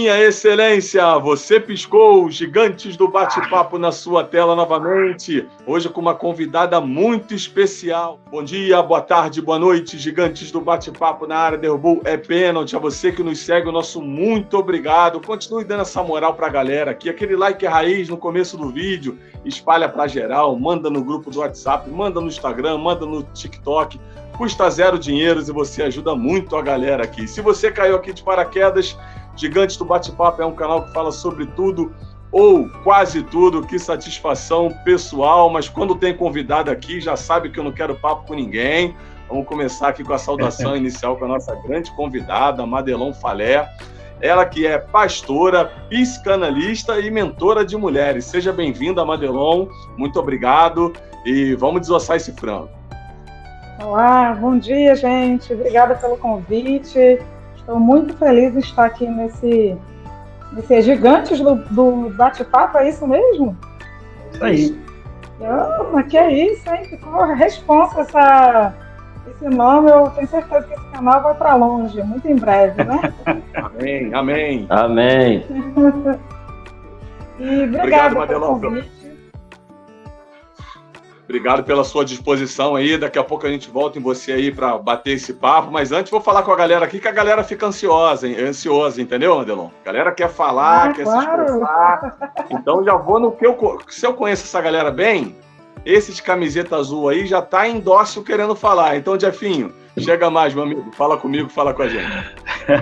Minha Excelência, você piscou, Gigantes do Bate-Papo na sua tela novamente, hoje com uma convidada muito especial. Bom dia, boa tarde, boa noite, Gigantes do Bate-Papo na área, derrubou, é pênalti. A você que nos segue, o nosso muito obrigado. Continue dando essa moral pra galera aqui, aquele like raiz no começo do vídeo, espalha pra geral, manda no grupo do WhatsApp, manda no Instagram, manda no TikTok. Custa zero dinheiros e você ajuda muito a galera aqui. Se você caiu aqui de paraquedas, Gigantes do Bate-Papo é um canal que fala sobre tudo ou quase tudo. Que satisfação pessoal, mas quando tem convidado aqui, já sabe que eu não quero papo com ninguém. Vamos começar aqui com a saudação inicial com a nossa grande convidada, Madelon Falé. Ela que é pastora, psicanalista e mentora de mulheres. Seja bem-vinda, Madelon. Muito obrigado e vamos desossar esse frango. Olá, bom dia, gente. Obrigada pelo convite. Estou muito feliz de estar aqui nesse Gigantes do Bate-Papo, é isso mesmo? Isso aí. Mas que é isso, hein? Ficou a responsa esse nome. Eu tenho certeza que esse canal vai para longe, muito em breve, né? Amém, amém. Amém. E obrigado pelo Madelon. convite. Obrigado pela sua disposição aí. Daqui a pouco a gente volta em você aí para bater esse papo. Mas antes vou falar com a galera aqui, que a galera fica ansiosa, entendeu, Madelon? A galera quer falar, quer se expressar. Então já vou no que se eu conheço essa galera bem, esse de camiseta azul aí já tá em dócil querendo falar. Então, Jefinho, chega mais, meu amigo. Fala comigo, fala com a gente.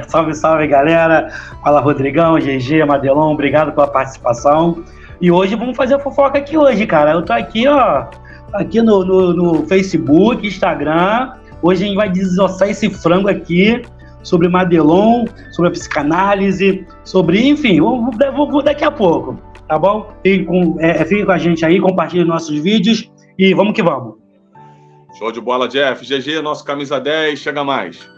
Salve, salve, galera. Fala, Rodrigão, GG, Madelon. Obrigado pela participação. E hoje vamos fazer a fofoca aqui hoje, cara. Eu tô aqui, ó. Aqui no Facebook, Instagram. Hoje a gente vai desossar esse frango aqui sobre Madelon, sobre a psicanálise, sobre, enfim, vou daqui a pouco, tá bom? Fique com a gente aí, compartilhe nossos vídeos e vamos que vamos. Show de bola, Jeff. GG, nosso camisa 10, chega mais.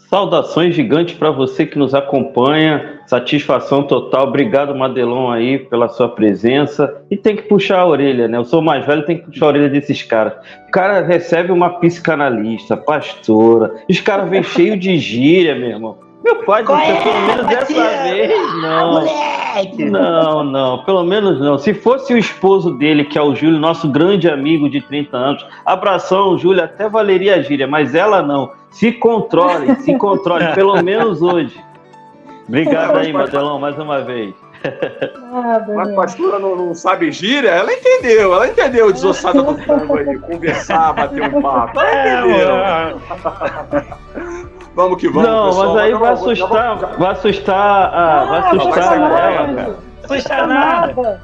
Saudações gigantes para você que nos acompanha, satisfação total, obrigado Madelon aí pela sua presença, e tem que puxar a orelha, né? Eu sou mais velho, tem que puxar a orelha desses caras. O cara recebe uma psicanalista, pastora, os caras vêm cheio de gíria, meu irmão. Meu pai disse, pelo menos dessa vez, não. Não, pelo menos não. Se fosse o esposo dele, que é o Júlio, nosso grande amigo de 30 anos, abração, Júlio, até valeria a gíria, mas ela não. Se controle, pelo menos hoje. Obrigado aí, Madelon, mais uma vez. Mas a pastora não sabe gíria? Ela entendeu desossada do frango aí, conversar, bater um papo. Ela entendeu. Vamos que vamos, não, pessoal. Mas aí vai assustar ela, cara. Assustar nada.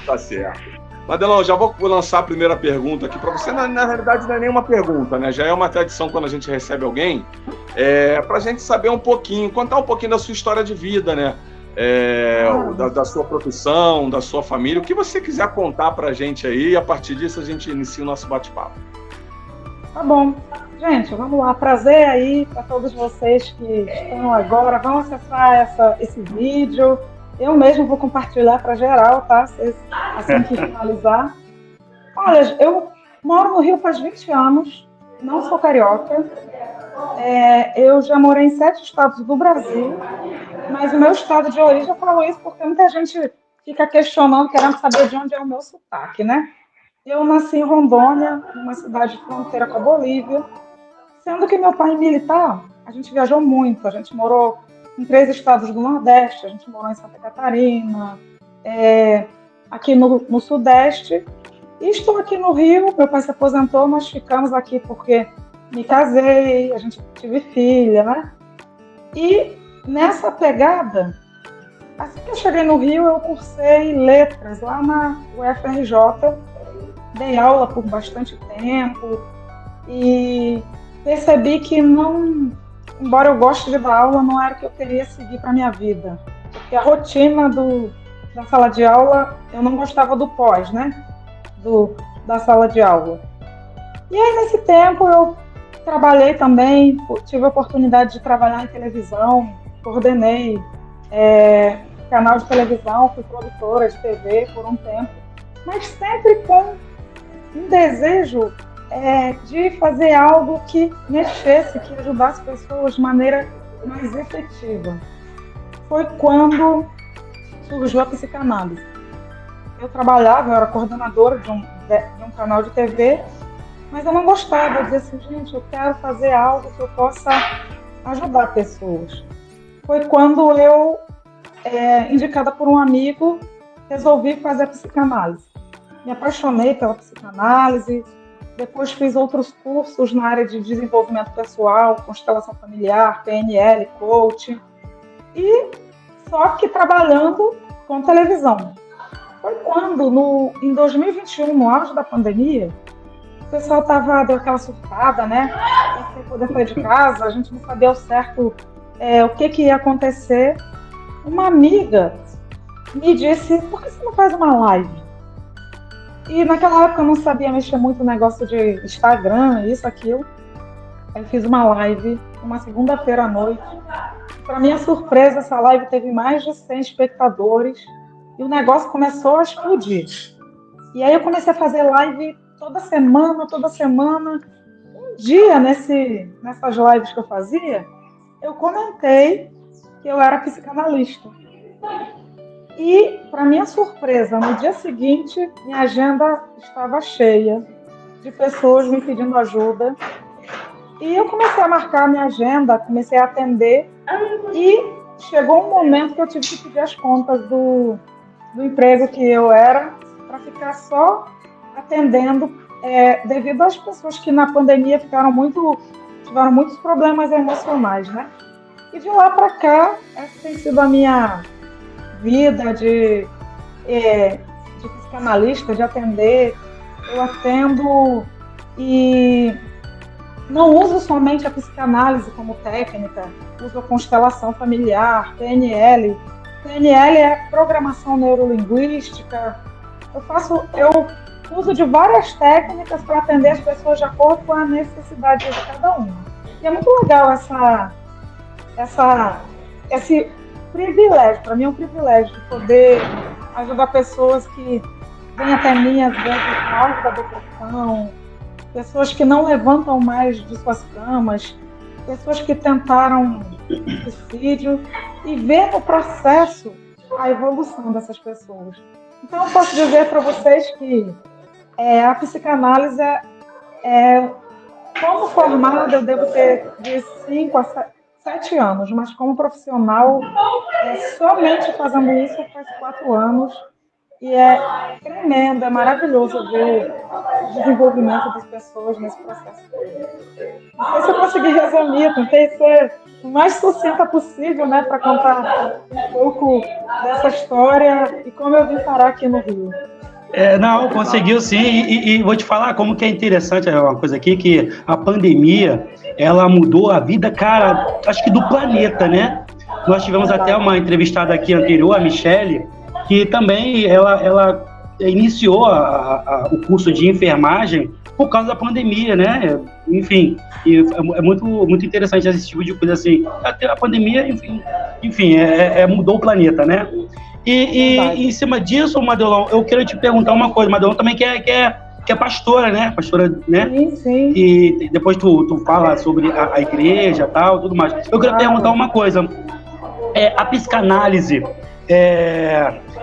Tá certo. Madelon, já vou lançar a primeira pergunta aqui para você. Na realidade, não é nenhuma pergunta, né? Já é uma tradição quando a gente recebe alguém, para a gente saber um pouquinho, contar um pouquinho da sua história de vida, né? Da sua profissão, da sua família, o que você quiser contar para a gente aí, e a partir disso a gente inicia o nosso bate-papo. Tá bom. Gente, vamos lá. Prazer aí para todos vocês que estão agora. Vão acessar esse vídeo. Eu mesmo vou compartilhar para geral, tá? Assim que finalizar. Olha, eu moro no Rio faz 20 anos, não sou carioca. Eu já morei em 7 estados do Brasil, mas o meu estado de origem, eu falo isso porque muita gente fica questionando, querendo saber de onde é o meu sotaque, né? Eu nasci em Rondônia, numa cidade de fronteira com a Bolívia, sendo que meu pai é militar, a gente viajou muito, a gente morou em 3 estados do Nordeste, a gente morou em Santa Catarina, aqui no Sudeste, e estou aqui no Rio. Meu pai se aposentou, nós ficamos aqui porque me casei, a gente tive filha, né? E nessa pegada, assim que eu cheguei no Rio, eu cursei letras lá na UFRJ, dei aula por bastante tempo e percebi que não, embora eu goste de dar aula, não era o que eu queria seguir para minha vida. Porque a rotina da sala de aula, eu não gostava do pós, né? Da sala de aula. E aí, nesse tempo, eu trabalhei também, tive a oportunidade de trabalhar em televisão, coordenei canal de televisão, fui produtora de TV por um tempo, mas sempre com um desejo de fazer algo que mexesse, que ajudasse pessoas de maneira mais efetiva. foi quando surgiu a psicanálise. Eu trabalhava, eu era coordenadora de um canal de TV, mas eu não gostava. Eu dizia assim, gente, eu quero fazer algo que eu possa ajudar pessoas. Foi quando eu, indicada por um amigo, resolvi fazer a psicanálise. Me apaixonei pela psicanálise, depois fiz outros cursos na área de desenvolvimento pessoal, constelação familiar, PNL, coaching, e só que trabalhando com televisão. Foi quando, em 2021, no auge da pandemia, o pessoal deu aquela surtada, né? Sem poder sair de casa, a gente não sabia ao certo o que ia acontecer. Uma amiga me disse, por que você não faz uma live? E naquela época eu não sabia mexer muito no negócio de Instagram, isso, aquilo. Eu fiz uma live, uma segunda-feira à noite. Para minha surpresa, essa live teve mais de 100 espectadores e o negócio começou a explodir. E aí eu comecei a fazer live toda semana. Um dia, nessas lives que eu fazia, eu comentei que eu era psicanalista. E, para minha surpresa, no dia seguinte, minha agenda estava cheia de pessoas me pedindo ajuda. E eu comecei a marcar a minha agenda, comecei a atender. E chegou um momento que eu tive que pedir as contas do emprego que eu era para ficar só atendendo, devido às pessoas que na pandemia tiveram muitos problemas emocionais, né? E de lá para cá, essa tem sido a minha vida de psicanalista, de atender. Eu atendo e não uso somente a psicanálise como técnica, uso a constelação familiar, PNL. PNL é programação neurolinguística. Eu uso de várias técnicas para atender as pessoas de acordo com a necessidade de cada uma. E é muito legal esse privilégio, para mim é um privilégio de poder ajudar pessoas que vêm até mim, às vezes, no auge da depressão, pessoas que não levantam mais de suas camas, pessoas que tentaram suicídio, e ver no processo a evolução dessas pessoas. Então, eu posso dizer para vocês que a psicanálise como formada, eu devo ter de 5 a 7 anos, mas como profissional, somente fazendo isso faz 4 anos, e é tremendo, é maravilhoso ver o desenvolvimento das pessoas nesse processo. Não sei se eu consegui resumir, tentei ser o mais sucinta possível, né, para contar um pouco dessa história e como eu vim parar aqui no Rio. Não, conseguiu sim, e vou te falar como que é interessante uma coisa aqui, que a pandemia, ela mudou a vida, cara, acho que do planeta, né? Nós tivemos até uma entrevistada aqui anterior, a Michele, que também ela iniciou o curso de enfermagem por causa da pandemia, né? Enfim, é muito interessante esse tipo de coisa assim. Até a pandemia, enfim, mudou o planeta, né? E em cima disso, Madelon, eu quero te perguntar uma coisa. Madelon também que é pastora, né? Pastora, né? Sim. E depois tu fala sobre a igreja e tal, tudo mais. Eu quero perguntar uma coisa. A psicanálise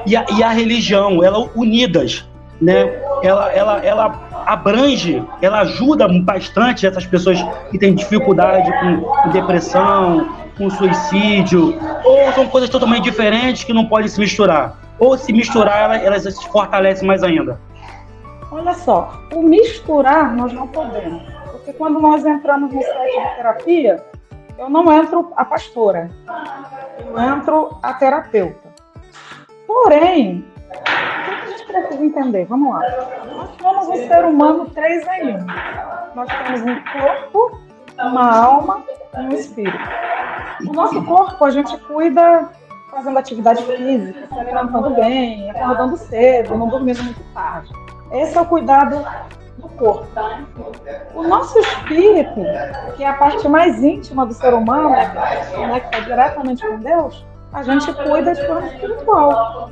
e a religião, elas unidas, né? Ela abrange, ela ajuda bastante essas pessoas que têm dificuldade com depressão, com suicídio, ou são coisas totalmente diferentes que não podem se misturar? Ou se misturar, elas se fortalecem mais ainda? Olha só, o misturar nós não podemos, porque quando nós entramos no set de terapia, eu não entro a pastora, eu entro a terapeuta. Porém, o que a gente precisa entender? Vamos lá. Nós somos um ser humano 3 em 1. Nós temos um corpo, uma alma e um espírito. O nosso corpo a gente cuida fazendo atividade física, se alimentando bem, acordando cedo, não dormindo muito tarde. Esse é o cuidado do corpo. O nosso espírito, que é a parte mais íntima do ser humano, que está diretamente com Deus, a gente cuida de forma espiritual.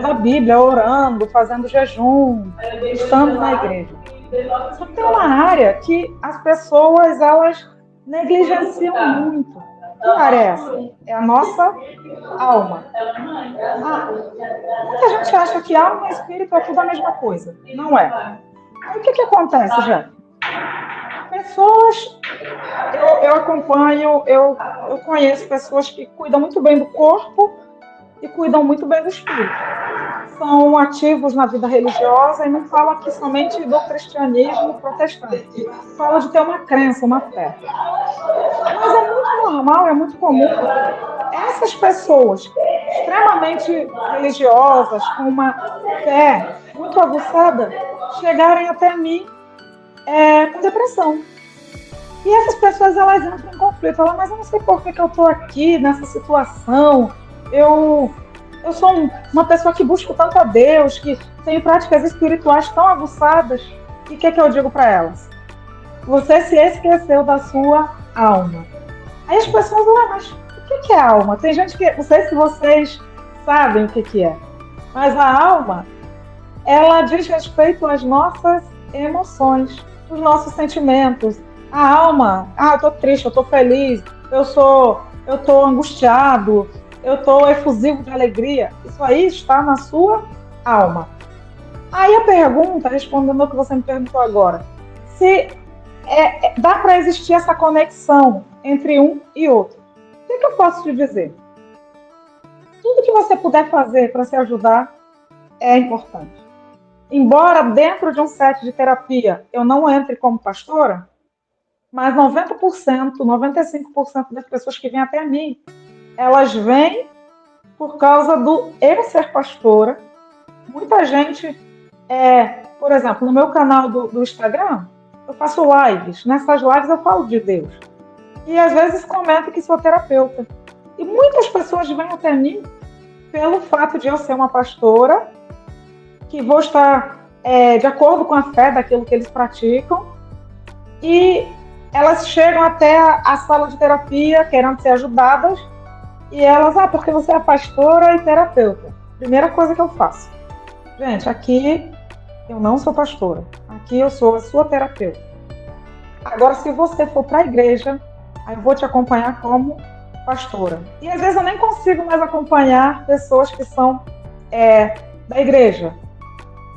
Da Bíblia, orando, fazendo jejum, estando na igreja. Só que tem uma área que as pessoas, elas negligenciam muito, Que área é essa? É a nossa alma. Muita gente acha que alma e espírito é tudo a mesma coisa. Não é. Aí o que acontece, gente? Pessoas, eu acompanho, eu conheço pessoas que cuidam muito bem do corpo e cuidam muito bem do espírito. São ativos na vida religiosa e não falo aqui somente do cristianismo protestante. Fala de ter uma crença, uma fé. Mas é muito normal, é muito comum essas pessoas extremamente religiosas, com uma fé muito aguçada, chegarem até mim com depressão. E essas pessoas, elas entram em conflito. Falam, mas eu não sei por que eu estou aqui nessa situação. Eu sou uma pessoa que busca tanto a Deus, que tem práticas espirituais tão aguçadas. E o que eu digo para elas? Você se esqueceu da sua alma. Aí as pessoas, mas o que é alma? Tem gente que, não sei se vocês sabem o que é, mas a alma, ela diz respeito às nossas emoções, os nossos sentimentos. A alma, eu tô triste, eu tô feliz, eu tô angustiado, eu tô efusivo de alegria. Isso aí está na sua alma. Aí a pergunta, respondendo ao que você me perguntou agora, se dá para existir essa conexão entre um e outro. O que eu posso te dizer? Tudo que você puder fazer para se ajudar é importante. Embora dentro de um set de terapia eu não entre como pastora, mas 90%, 95% das pessoas que vêm até mim, elas vêm por causa do eu ser pastora. Muita gente, por exemplo, no meu canal do Instagram, eu faço lives. Nessas lives eu falo de Deus. E às vezes comento que sou terapeuta. E muitas pessoas vêm até mim pelo fato de eu ser uma pastora, que vou estar de acordo com a fé daquilo que eles praticam. E elas chegam até a sala de terapia querendo ser ajudadas. E elas, porque você é pastora e terapeuta. Primeira coisa que eu faço. Gente, aqui eu não sou pastora. Aqui eu sou a sua terapeuta. Agora, se você for para a igreja, aí eu vou te acompanhar como pastora. E às vezes eu nem consigo mais acompanhar pessoas que são da igreja.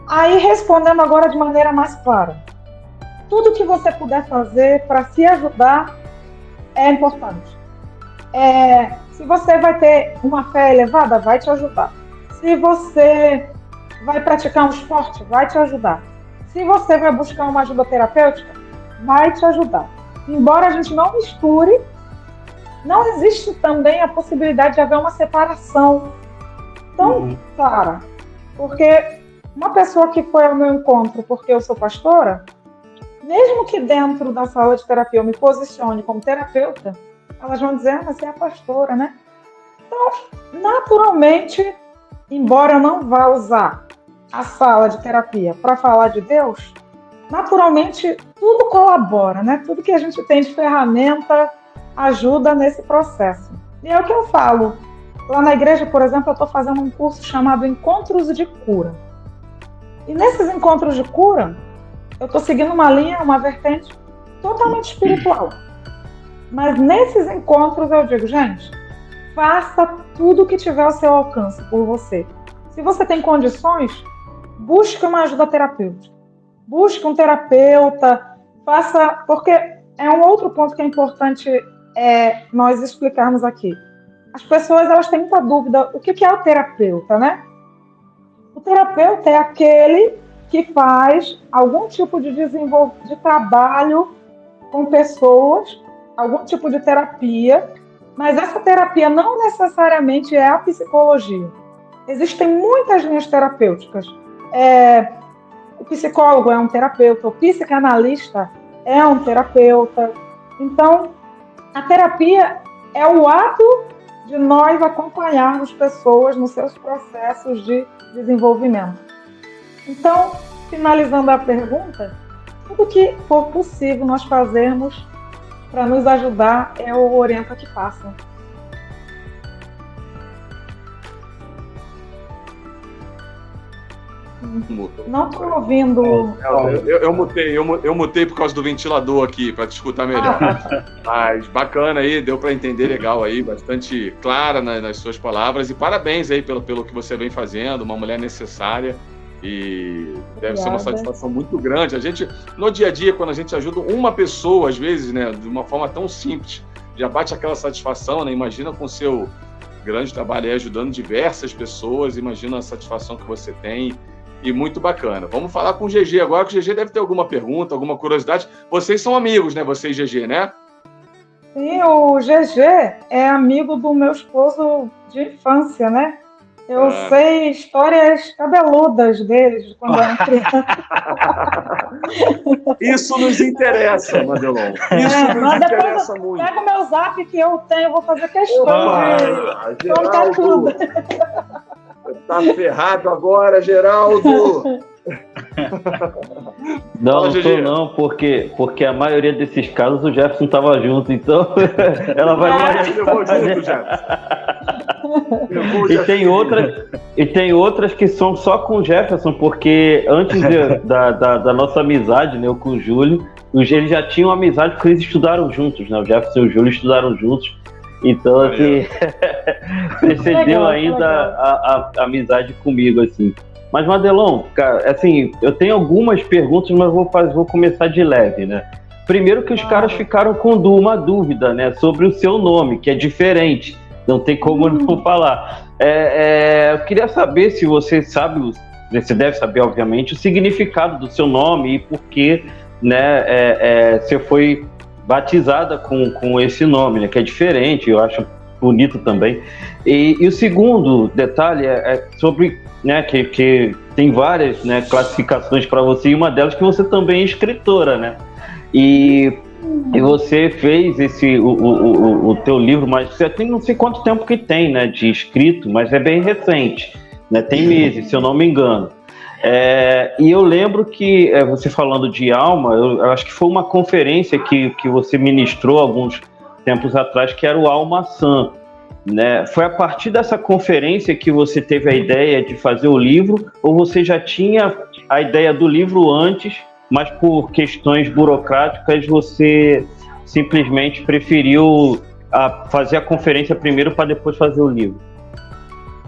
Aí, respondendo agora de maneira mais clara. Tudo que você puder fazer para se ajudar é importante. Se você vai ter uma fé elevada, vai te ajudar. Se você vai praticar um esporte, vai te ajudar. Se você vai buscar uma ajuda terapêutica, vai te ajudar. Embora a gente não misture, não existe também a possibilidade de haver uma separação tão clara. Porque uma pessoa que foi ao meu encontro porque eu sou pastora, mesmo que dentro da sala de terapia eu me posicione como terapeuta, elas vão dizer, mas você é a pastora, né? Então, naturalmente, embora eu não vá usar a sala de terapia para falar de Deus, naturalmente tudo colabora, né? Tudo que a gente tem de ferramenta ajuda nesse processo. E é o que eu falo. Lá na igreja, por exemplo, eu estou fazendo um curso chamado Encontros de Cura. E nesses encontros de cura, eu estou seguindo uma linha, uma vertente totalmente espiritual. Mas nesses encontros eu digo, gente, faça tudo o que tiver ao seu alcance por você. Se você tem condições, busque uma ajuda terapêutica. Busque um terapeuta, porque é um outro ponto que é importante nós explicarmos aqui. As pessoas, elas têm muita dúvida, o que é o terapeuta, né? O terapeuta é aquele que faz algum tipo de trabalho com pessoas, algum tipo de terapia, mas essa terapia não necessariamente é a psicologia. Existem muitas linhas terapêuticas. O psicólogo é um terapeuta, o psicanalista é um terapeuta. Então, a terapia é o ato de nós acompanharmos pessoas nos seus processos de desenvolvimento. Então, finalizando a pergunta, tudo que for possível nós fazermos para nos ajudar, eu oriento a que façam. Não estou ouvindo. Eu mutei por causa do ventilador aqui, para te escutar melhor. Mas bacana aí, deu para entender legal aí, bastante clara nas suas palavras. E parabéns aí pelo que você vem fazendo, uma mulher necessária. E deve ser uma satisfação muito grande. A gente, no dia a dia, quando a gente ajuda uma pessoa, às vezes, né, de uma forma tão simples, já bate aquela satisfação, né? Imagina com o seu grande trabalho aí, ajudando diversas pessoas, imagina a satisfação que você tem. E muito bacana. Vamos falar com o GG agora, que o GG deve ter alguma pergunta, alguma curiosidade. Vocês são amigos, né? Vocês, GG, né? Sim, o GG é amigo do meu esposo de infância, né? Eu sei histórias cabeludas deles de quando era criança. Isso nos interessa, Madelon. Isso nos interessa muito. Pega o meu zap que eu tenho, vou fazer questão de contar tudo. Tá ferrado agora, Geraldo. Não tô não, porque a maioria desses casos o Jefferson tava junto, então ela vai... Eu vou junto, Jefferson. E tem outras que são só com o Jefferson, porque antes da nossa amizade, né, eu com o Júlio, eles já tinham amizade porque eles estudaram juntos, né? O Jefferson e o Júlio estudaram juntos. Então, assim, precedeu ainda a amizade comigo, assim. Mas, Madelon, cara, assim, eu tenho algumas perguntas, mas vou começar de leve, né? Primeiro que os caras ficaram com uma dúvida, né, sobre o seu nome, que é diferente. Não tem como não falar. Eu queria saber se você sabe, você deve saber, obviamente, o significado do seu nome e por que, né, você foi batizada com esse nome, né, que é diferente, eu acho bonito também. E o segundo detalhe é sobre, né, que tem várias, né, classificações para você, e uma delas que você também é escritora, né? E você fez o teu livro, mas você tem não sei quanto tempo que tem, né, de escrito, mas é bem recente, né, tem meses, se eu não me engano. E eu lembro que, você falando de alma, eu acho que foi uma conferência que você ministrou alguns tempos atrás, que era o Alma Sã, né? Foi a partir dessa conferência que você teve a ideia de fazer o livro, ou você já tinha a ideia do livro antes, mas por questões burocráticas você simplesmente preferiu fazer a conferência primeiro para depois fazer o livro?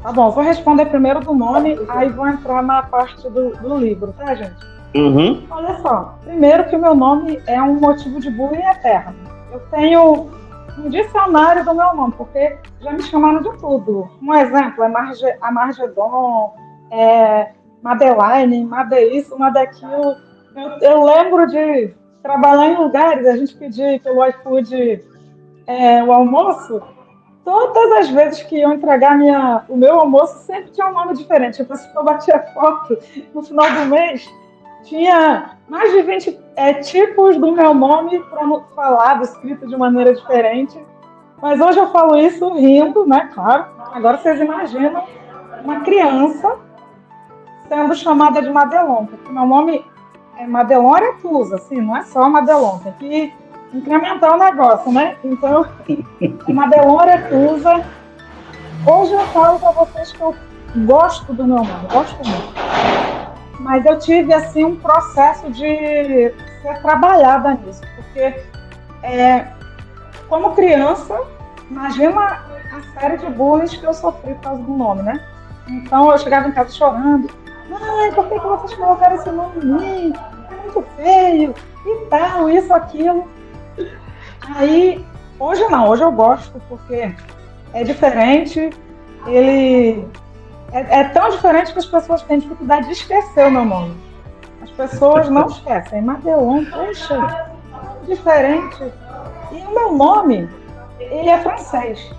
Tá bom, vou responder primeiro do nome, aí vou entrar na parte do livro, tá, gente? Uhum. Olha só, primeiro que o meu nome é um motivo de bullying eterno. Eu tenho um dicionário do meu nome, porque já me chamaram de tudo. Um exemplo é Amargedon, Madeline, Made isso, Made aquilo. Eu lembro de trabalhar em lugares, a gente pedir pelo iFood o almoço. Todas as vezes que iam entregar o meu almoço, sempre tinha um nome diferente. Tipo, se eu batia foto no final do mês, tinha mais de 20 tipos do meu nome falado, escrito de maneira diferente. Mas hoje eu falo isso rindo, né? Claro. Agora vocês imaginam uma criança sendo chamada de Madelon, porque meu nome é Madelon Aretusa, assim, não é só Madelon, tem que incrementar o negócio, né? Então, Madelon Aretusa. Hoje eu falo para vocês que eu gosto do meu nome, gosto muito. Mas eu tive, assim, um processo de ser trabalhada nisso, porque como criança, imagina a série de bullying que eu sofri por causa do nome, né? Então eu chegava em casa chorando. Mãe, por que vocês colocaram esse nome em mim? É muito feio, e tal, isso, aquilo. Aí, hoje não, hoje eu gosto, porque é diferente, ele é tão diferente que as pessoas têm dificuldade de esquecer o meu nome. As pessoas não esquecem. Madelon, poxa, diferente. E o meu nome, ele é francês.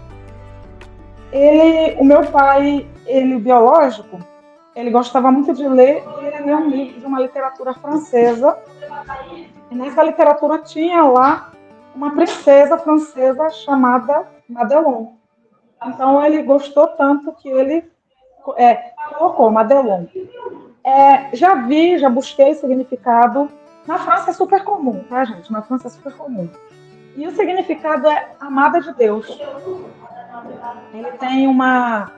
O meu pai, ele biológico, ele gostava muito de ler, e ele leu um livro de uma literatura francesa. E nessa literatura tinha lá uma princesa francesa chamada Madelon. Então ele gostou tanto que ele colocou Madelon. Já busquei significado. Na França é super comum, tá, gente? Na França é super comum. E o significado é amada de Deus. Ele tem uma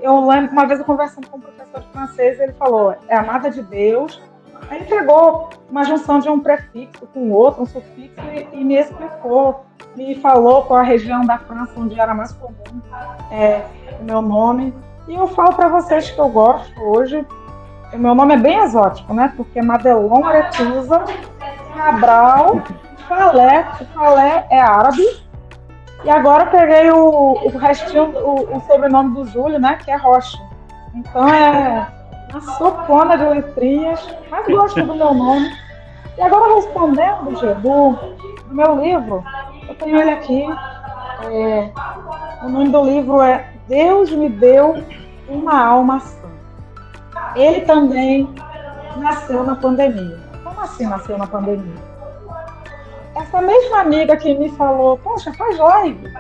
Eu lembro, uma vez eu conversando com um professor de francês, ele falou, é amada de Deus. Aí ele pegou uma junção de um prefixo com outro, um sufixo, e me explicou, me falou qual a região da França onde era mais comum o meu nome. E eu falo para vocês que eu gosto hoje. O meu nome é bem exótico, né? Porque Madelon Aretusa Cabral Falé. O Falé é árabe. E agora eu peguei o restinho, o sobrenome do Júlio, né? Que é Rocha. Então é uma sopona de letrinhas. Mas gosto do meu nome. E agora respondendo, Gê, do meu livro, eu tenho ele aqui. O nome do livro é Deus me deu uma alma sã. Ele também nasceu na pandemia. Como assim nasceu na pandemia? Essa mesma amiga que me falou, poxa, faz live.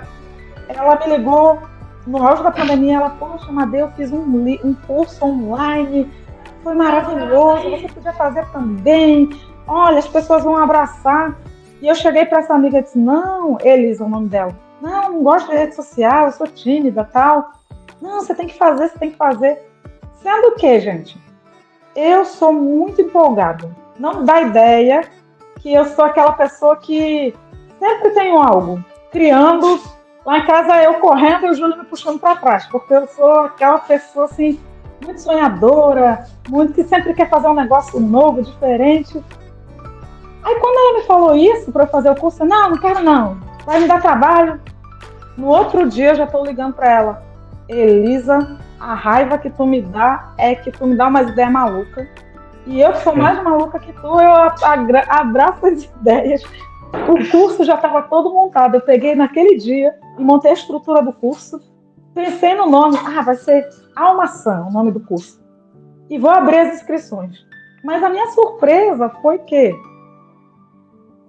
Ela me ligou no auge da pandemia, ela, poxa, Madê, eu fiz um curso online, foi maravilhoso, você podia fazer também. Olha, as pessoas vão abraçar. E eu cheguei para essa amiga e disse, não, Elisa, o nome dela. Não gosto de rede social, eu sou tímida, tal. Não, você tem que fazer, você tem que fazer. Sendo que, gente, eu sou muito empolgada. Não dá ideia que eu sou aquela pessoa que sempre tenho algo. Criando, lá em casa eu correndo e o Júlio me puxando para trás. Porque eu sou aquela pessoa, assim, muito sonhadora, muito que sempre quer fazer um negócio novo, diferente. Aí quando ela me falou isso para eu fazer o curso, não quero não, vai me dar trabalho. No outro dia eu já estou ligando para ela, Elisa, a raiva que tu me dá é que tu me dá umas ideias malucas. E eu que sou mais maluca que tu, eu abraço as ideias. O curso já estava todo montado, eu peguei naquele dia e montei a estrutura do curso. Pensei no nome, vai ser Alma Sã, o nome do curso. E vou abrir as inscrições. Mas a minha surpresa foi que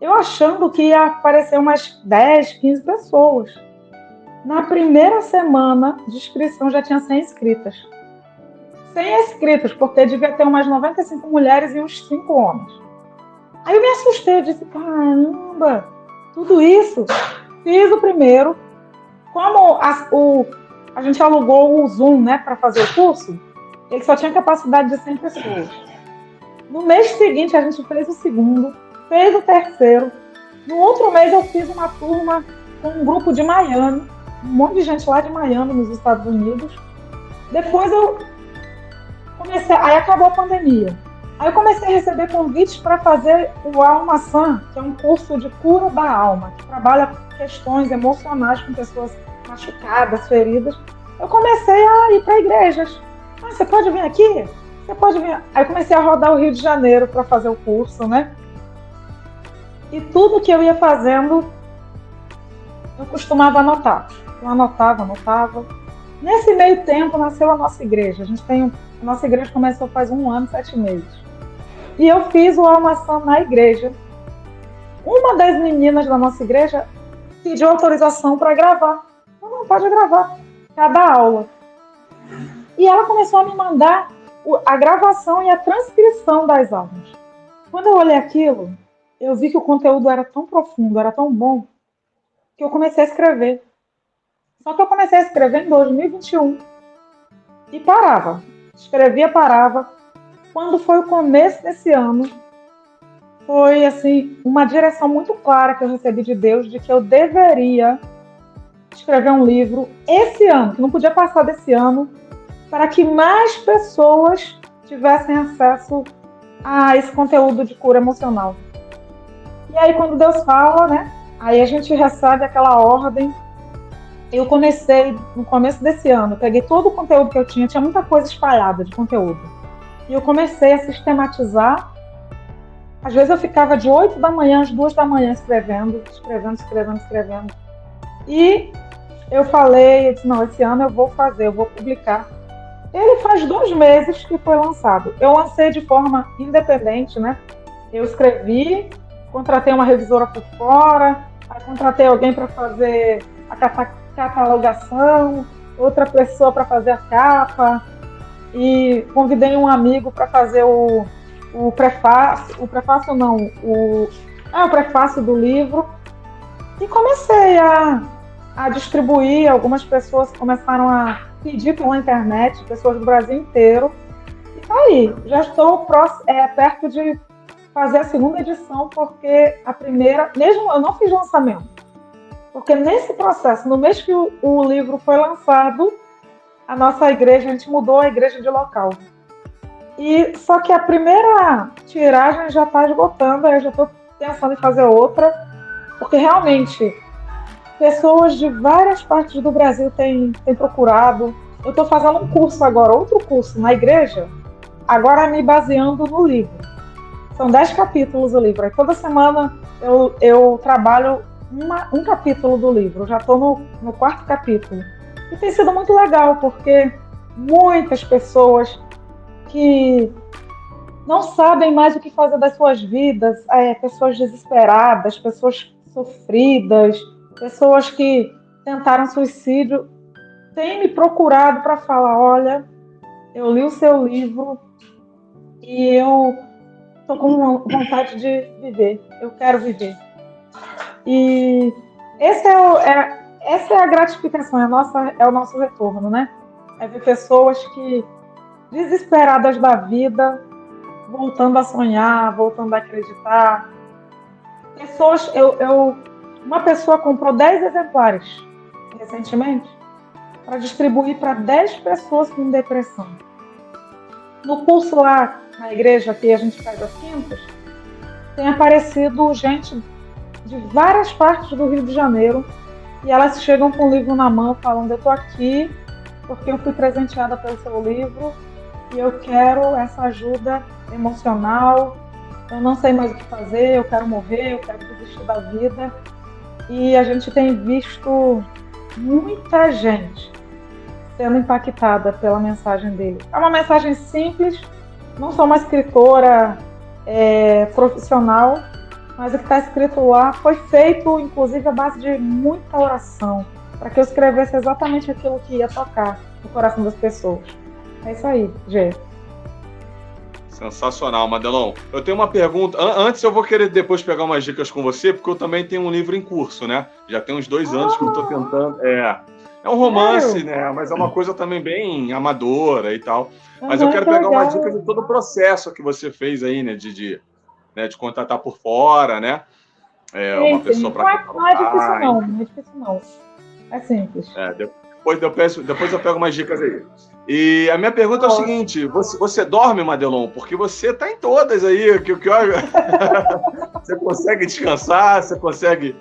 eu achando que ia aparecer umas 10, 15 pessoas. Na primeira semana de inscrição já tinha 100 inscritas. 100 inscritos, porque devia ter umas 95 mulheres e uns 5 homens. Aí eu me assustei, eu disse, caramba, tudo isso. Fiz o primeiro. Como a gente alugou o Zoom, né, para fazer o curso, ele só tinha capacidade de 100 pessoas. No mês seguinte a gente fez o segundo, fez o terceiro. No outro mês eu fiz uma turma com um grupo de Miami, um monte de gente lá de Miami, nos Estados Unidos. Depois eu comecei, aí acabou a pandemia. Aí eu comecei a receber convites para fazer o Alma Sã, que é um curso de cura da alma, que trabalha questões emocionais com pessoas machucadas, feridas. Eu comecei a ir para igrejas. Você pode vir aqui? Você pode vir. Aí eu comecei a rodar o Rio de Janeiro para fazer o curso, né? E tudo que eu ia fazendo, eu costumava anotar. Eu anotava. Nesse meio tempo, nasceu a nossa igreja. A nossa igreja começou faz 1 ano e 7 meses. E eu fiz o Alma Sã na igreja. Uma das meninas da nossa igreja pediu autorização para gravar. Não pode gravar cada aula. E ela começou a me mandar a gravação e a transcrição das aulas. Quando eu olhei aquilo, eu vi que o conteúdo era tão profundo, era tão bom, que eu comecei a escrever. Só que eu comecei a escrever em 2021. E parava. Escrevia, parava. Quando foi o começo desse ano, foi assim, uma direção muito clara que eu recebi de Deus, de que eu deveria escrever um livro esse ano, que não podia passar desse ano, para que mais pessoas tivessem acesso a esse conteúdo de cura emocional. E aí, quando Deus fala, né? Aí a gente recebe aquela ordem. Eu comecei, no começo desse ano, peguei todo o conteúdo que eu tinha muita coisa espalhada de conteúdo. E eu comecei a sistematizar. Às vezes eu ficava de 8 da manhã às 2 da manhã escrevendo. E eu falei, eu disse, não, esse ano eu vou publicar. Ele faz 2 meses que foi lançado. Eu lancei de forma independente, né? Eu escrevi, contratei uma revisora por fora, aí contratei alguém para fazer a catalogação, outra pessoa para fazer a capa, e convidei um amigo para fazer o prefácio, o prefácio do livro, e comecei a distribuir. Algumas pessoas começaram a pedi pela internet, pessoas do Brasil inteiro. E tá aí, já estou perto de fazer a segunda edição, porque a primeira, mesmo eu não fiz lançamento, porque nesse processo, no mês que o livro foi lançado, a nossa igreja, a gente mudou a igreja de local. E só que a primeira tiragem já está esgotando, eu já estou pensando em fazer outra, porque realmente pessoas de várias partes do Brasil têm procurado. Eu estou fazendo um curso agora, outro curso na igreja, agora me baseando no livro. São 10 capítulos do livro. Aí toda semana eu trabalho um capítulo do livro. Eu já estou no 4º capítulo. E tem sido muito legal, porque muitas pessoas que não sabem mais o que fazer das suas vidas, pessoas desesperadas, pessoas sofridas, pessoas que tentaram suicídio, têm me procurado para falar: olha, eu li o seu livro e eu estou com vontade de viver, eu quero viver. E essa é a gratificação, é o nosso retorno, né? É ver pessoas que, desesperadas da vida, voltando a sonhar, voltando a acreditar. Pessoas, uma pessoa comprou 10 exemplares recentemente para distribuir para 10 pessoas com depressão. No curso lá na igreja que a gente faz às quintas, tem aparecido gente de várias partes do Rio de Janeiro e elas chegam com o livro na mão falando: eu estou aqui porque eu fui presenteada pelo seu livro e eu quero essa ajuda emocional, eu não sei mais o que fazer, eu quero morrer, eu quero desistir da vida. E a gente tem visto muita gente sendo impactada pela mensagem dele. É uma mensagem simples, não sou uma escritora profissional, mas o que está escrito lá foi feito, inclusive, à base de muita oração, para que eu escrevesse exatamente aquilo que ia tocar no coração das pessoas. É isso aí, Gê. Sensacional, Madelon. Eu tenho uma pergunta. Antes eu vou querer depois pegar umas dicas com você, porque eu também tenho um livro em curso, né? Já tem uns 2 anos que eu estou tentando. É um romance, né? Mas é uma coisa também bem amadora e tal. Mas eu quero pegar umas dicas de todo o processo que você fez aí, né? De contratar por fora, né? Uma pessoa para não é difícil não, não é difícil não. É simples. Depois eu pego umas dicas aí. E a minha pergunta é o seguinte: você dorme, Madelon? Porque você está em todas aí. Você consegue descansar? Você consegue...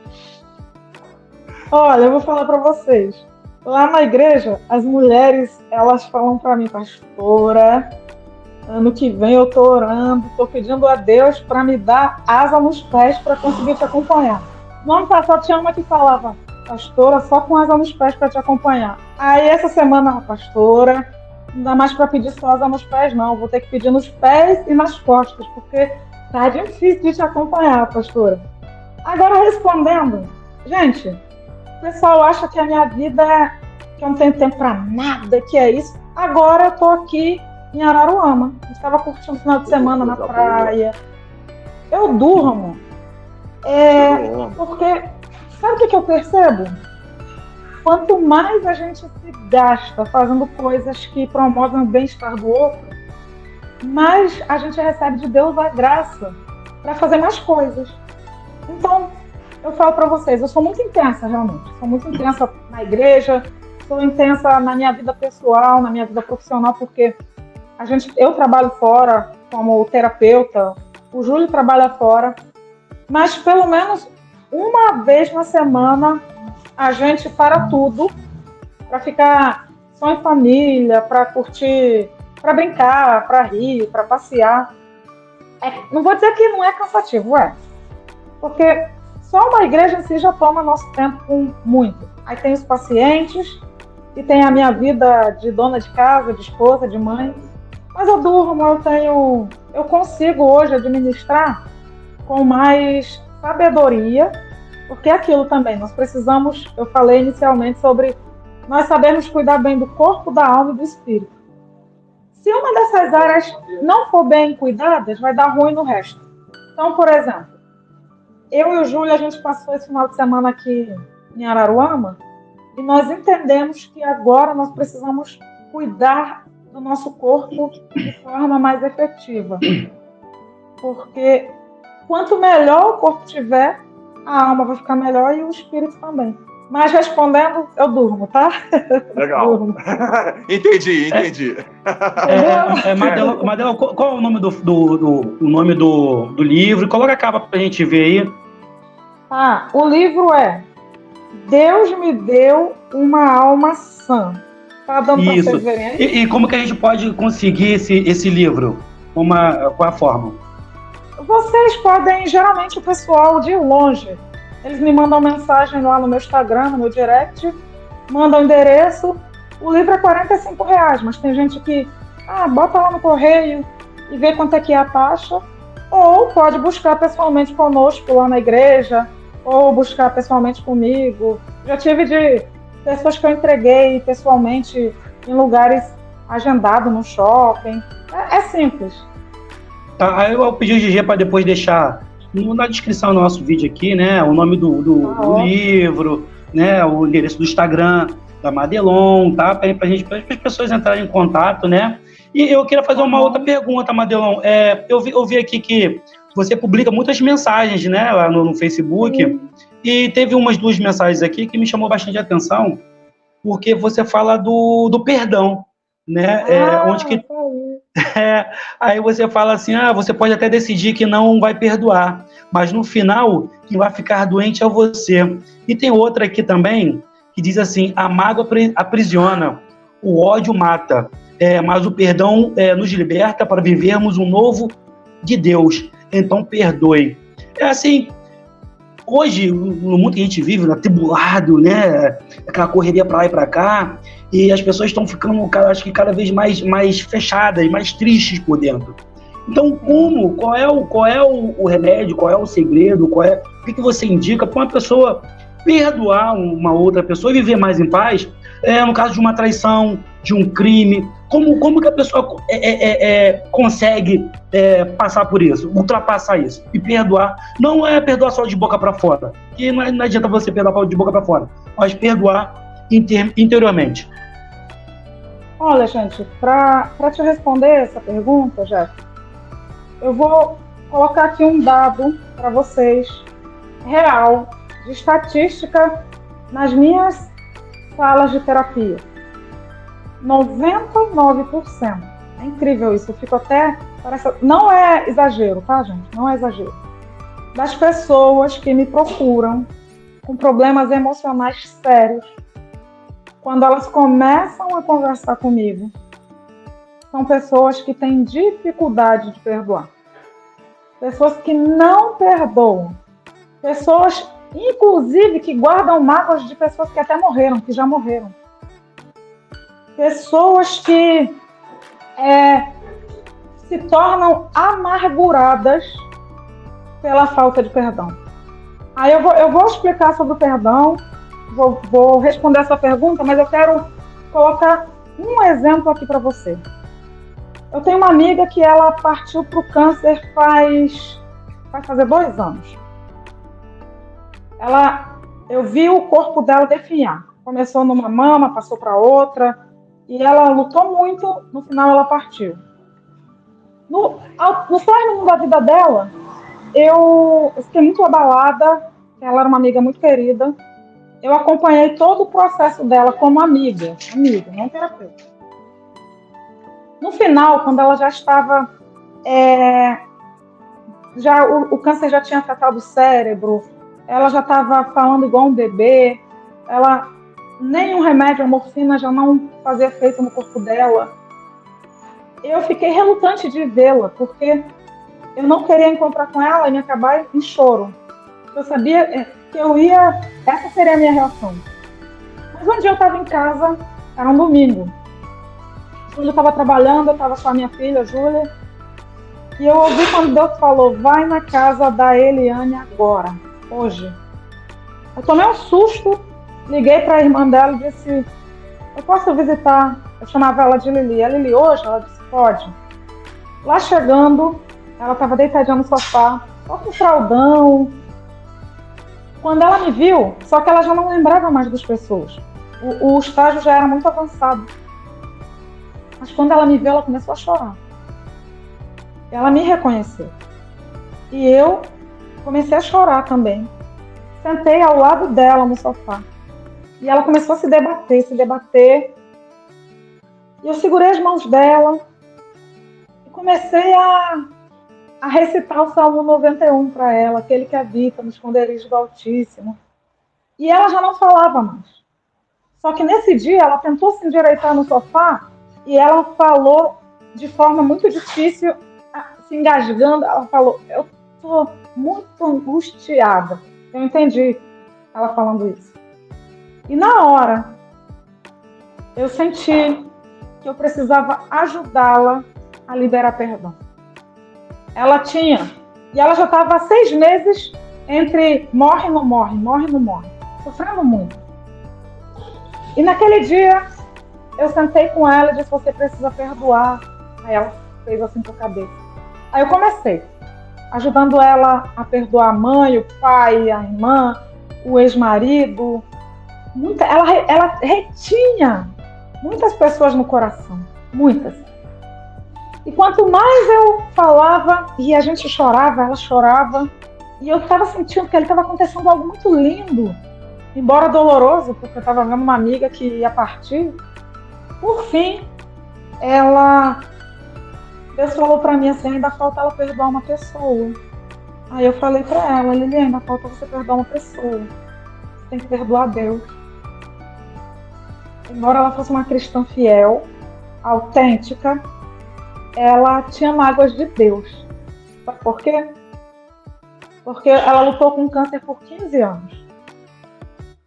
Olha, eu vou falar para vocês. Lá na igreja, as mulheres, elas falam para mim: pastora, ano que vem eu estou orando, estou pedindo a Deus para me dar asa nos pés para conseguir te acompanhar. No ano passado tinha uma que falava: pastora, só com asa nos pés para te acompanhar. Aí essa semana, pastora, não dá mais para pedir só asa nos pés, não. Vou ter que pedir nos pés e nas costas, porque tá difícil de te acompanhar, pastora. Agora, respondendo, gente, o pessoal acha que a minha vida, que eu não tenho tempo para nada, que é isso. Agora eu tô aqui em Araruama. A gente estava curtindo o final de semana na praia. Eu durmo. Porque, sabe o que eu percebo? Quanto mais a gente se gasta fazendo coisas que promovem o bem-estar do outro, mais a gente recebe de Deus a graça para fazer mais coisas. Então, eu falo para vocês, eu sou muito intensa, realmente. Sou muito intensa na igreja, sou intensa na minha vida pessoal, na minha vida profissional, porque eu trabalho fora como terapeuta, o Júlio trabalha fora, mas pelo menos uma vez na semana a gente para tudo para ficar só em família, para curtir, para brincar, para rir, para passear. Não vou dizer que não é cansativo, porque só uma igreja em si já toma nosso tempo muito. Aí tem os pacientes e tem a minha vida de dona de casa, de esposa, de mãe. Mas eu durmo, eu consigo hoje administrar com mais sabedoria, porque é aquilo também, nós precisamos, eu falei inicialmente sobre nós sabermos cuidar bem do corpo, da alma e do espírito. Se uma dessas áreas não for bem cuidadas, vai dar ruim no resto. Então, por exemplo, eu e o Júlio, a gente passou esse final de semana aqui em Araruama e nós entendemos que agora nós precisamos cuidar do nosso corpo de forma mais efetiva. Porque quanto melhor o corpo tiver, a alma vai ficar melhor e o espírito também. Mas respondendo, eu durmo, tá? Legal. Durmo. Entendi. Madelon, qual é o nome do livro? Coloca a capa pra gente ver aí. O livro é Deus me deu uma alma sã. Tá dando pra vocês verem aí? E como que a gente pode conseguir esse livro? Qual a forma? Vocês podem, geralmente o pessoal de longe, eles me mandam mensagem lá no meu Instagram, no meu direct, mandam o endereço. O livro é R$45, mas tem gente que bota lá no correio e vê quanto é que é a taxa. Ou pode buscar pessoalmente conosco lá na igreja, ou buscar pessoalmente comigo. Já tive de pessoas que eu entreguei pessoalmente em lugares agendados no shopping. É simples. Tá, eu pedi o GG para depois deixar na descrição do nosso vídeo aqui, né, o nome do livro, né, o endereço do Instagram da Madelon, tá, para as pessoas entrarem em contato, né. E eu queria fazer uma outra pergunta, Madelon. Eu vi aqui que você publica muitas mensagens, né, lá no Facebook, e teve umas 2 mensagens aqui que me chamou bastante atenção, porque você fala do perdão, né, onde que aí você fala assim, você pode até decidir que não vai perdoar, mas no final, quem vai ficar doente é você. E tem outra aqui também, que diz assim, a mágoa aprisiona, o ódio mata, mas o perdão nos liberta para vivermos um novo de Deus, então perdoe. Assim, hoje, no mundo que a gente vive, atribulado, né, aquela correria para lá e para cá, e as pessoas estão ficando, acho que cada vez mais fechadas, mais tristes por dentro. Então, qual é o remédio, qual é o segredo, o que você indica para uma pessoa perdoar uma outra pessoa e viver mais em paz, no caso de uma traição, de um crime? Como que a pessoa consegue passar por isso, ultrapassar isso e perdoar? Não é perdoar só de boca para fora, que não adianta você perdoar de boca para fora, mas perdoar interiormente. Olha, gente, para te responder essa pergunta, Jeff, eu vou colocar aqui um dado para vocês, real, de estatística nas minhas salas de terapia. 99%. É incrível isso, eu fico até... Não é exagero, tá, gente? Não é exagero. Das pessoas que me procuram com problemas emocionais sérios, quando elas começam a conversar comigo, são pessoas que têm dificuldade de perdoar. Pessoas que não perdoam. Pessoas, inclusive, que guardam mágoas de pessoas que até morreram, que já morreram. Pessoas que se tornam amarguradas pela falta de perdão. Aí eu vou explicar sobre o perdão, vou responder essa pergunta, mas eu quero colocar um exemplo aqui para você. Eu tenho uma amiga que ela partiu para o câncer vai fazer 2 anos. Eu vi o corpo dela definhar. Começou numa mama, passou para outra, e ela lutou muito, no final ela partiu. No término da vida dela, eu fiquei muito abalada, ela era uma amiga muito querida. Eu acompanhei todo o processo dela como amiga, não terapeuta. No final, quando ela já estava... o câncer já tinha afetado o cérebro, ela já estava falando igual um bebê, nenhum remédio, a morfina já não fazia efeito no corpo dela. Eu fiquei relutante de vê-la, porque eu não queria encontrar com ela e me acabar em choro. Eu sabia que essa seria a minha reação. Mas um dia eu estava em casa, era um domingo. Quando eu estava trabalhando, eu estava com a minha filha, Júlia, e eu ouvi quando Deus falou, vai na casa da Eliane agora, hoje. Eu tomei um susto, liguei para a irmã dela e disse, eu posso visitar? Eu chamava ela de Lili. A Lili hoje? Ela disse, pode. Lá chegando, ela estava deitadinha no sofá, só com fraldão. Quando ela me viu, só que ela já não lembrava mais das pessoas. O estágio já era muito avançado. Mas quando ela me viu, ela começou a chorar. Ela me reconheceu. E eu comecei a chorar também. Sentei ao lado dela no sofá. E ela começou a se debater. E eu segurei as mãos dela e comecei a recitar o Salmo 91 para ela, aquele que habita no esconderijo do Altíssimo. E ela já não falava mais. Só que nesse dia ela tentou se endireitar no sofá e ela falou de forma muito difícil, se engasgando. Ela falou, eu estou muito angustiada. Eu entendi ela falando isso. E na hora, eu senti que eu precisava ajudá-la a liberar perdão. Ela tinha, e ela já estava há 6 meses entre morre, não morre, sofrendo muito. E naquele dia, eu sentei com ela e disse, você precisa perdoar. Aí ela fez assim com a cabeça. Aí eu comecei, ajudando ela a perdoar a mãe, o pai, a irmã, o ex-marido. Ela retinha muitas pessoas no coração, muitas. E quanto mais eu falava, e a gente chorava, ela chorava, e eu estava sentindo que ali estava acontecendo algo muito lindo, embora doloroso, porque eu estava vendo uma amiga que ia partir. Por fim, Deus falou para mim assim, ainda falta ela perdoar uma pessoa. Aí eu falei para ela, Lilian, ainda falta você perdoar uma pessoa. Você tem que perdoar Deus. Embora ela fosse uma cristã fiel, autêntica, ela tinha mágoas de Deus. Sabe por quê? Porque ela lutou com câncer por 15 anos.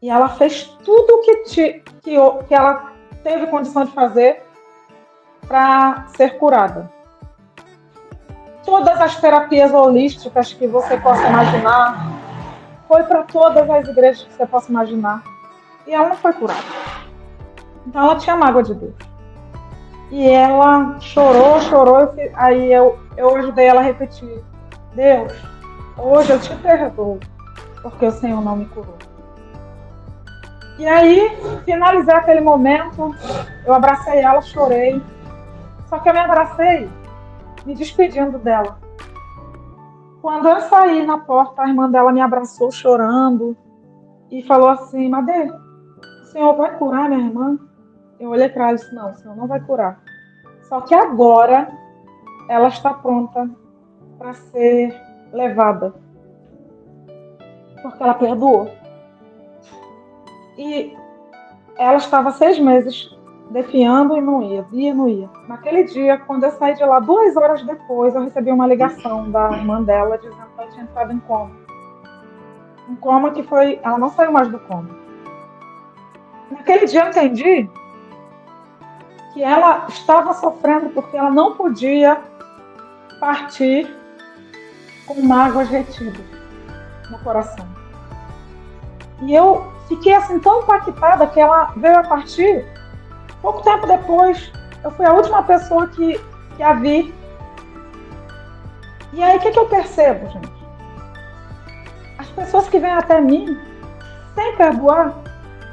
E ela fez tudo o que ela teve condição de fazer para ser curada. Todas as terapias holísticas que você possa imaginar, foi para todas as igrejas que você possa imaginar. E ela não foi curada. Então ela tinha mágoa de Deus. E ela chorou, aí eu ajudei ela a repetir, Deus, hoje eu te perdoo, porque o Senhor não me curou. E aí, finalizei aquele momento, eu abracei ela, chorei, só que eu me abracei me despedindo dela. Quando eu saí na porta, a irmã dela me abraçou chorando e falou assim, Madê, o Senhor vai curar minha irmã? Eu olhei para ela e disse, não, o Senhor não vai curar. Só que agora ela está pronta para ser levada. Porque ela perdoou. E ela estava 6 meses defiando e não ia. Naquele dia, quando eu saí de lá, 2 horas depois, eu recebi uma ligação da irmã dela dizendo que ela tinha entrado em coma. Um coma que foi... Ela não saiu mais do coma. Naquele dia eu entendi que ela estava sofrendo porque ela não podia partir com mágoas retidas no coração. E eu fiquei assim tão impactada que ela veio a partir. Pouco tempo depois, eu fui a última pessoa que a vi. E aí, o que eu percebo, gente? As pessoas que vêm até mim, sem perdoar,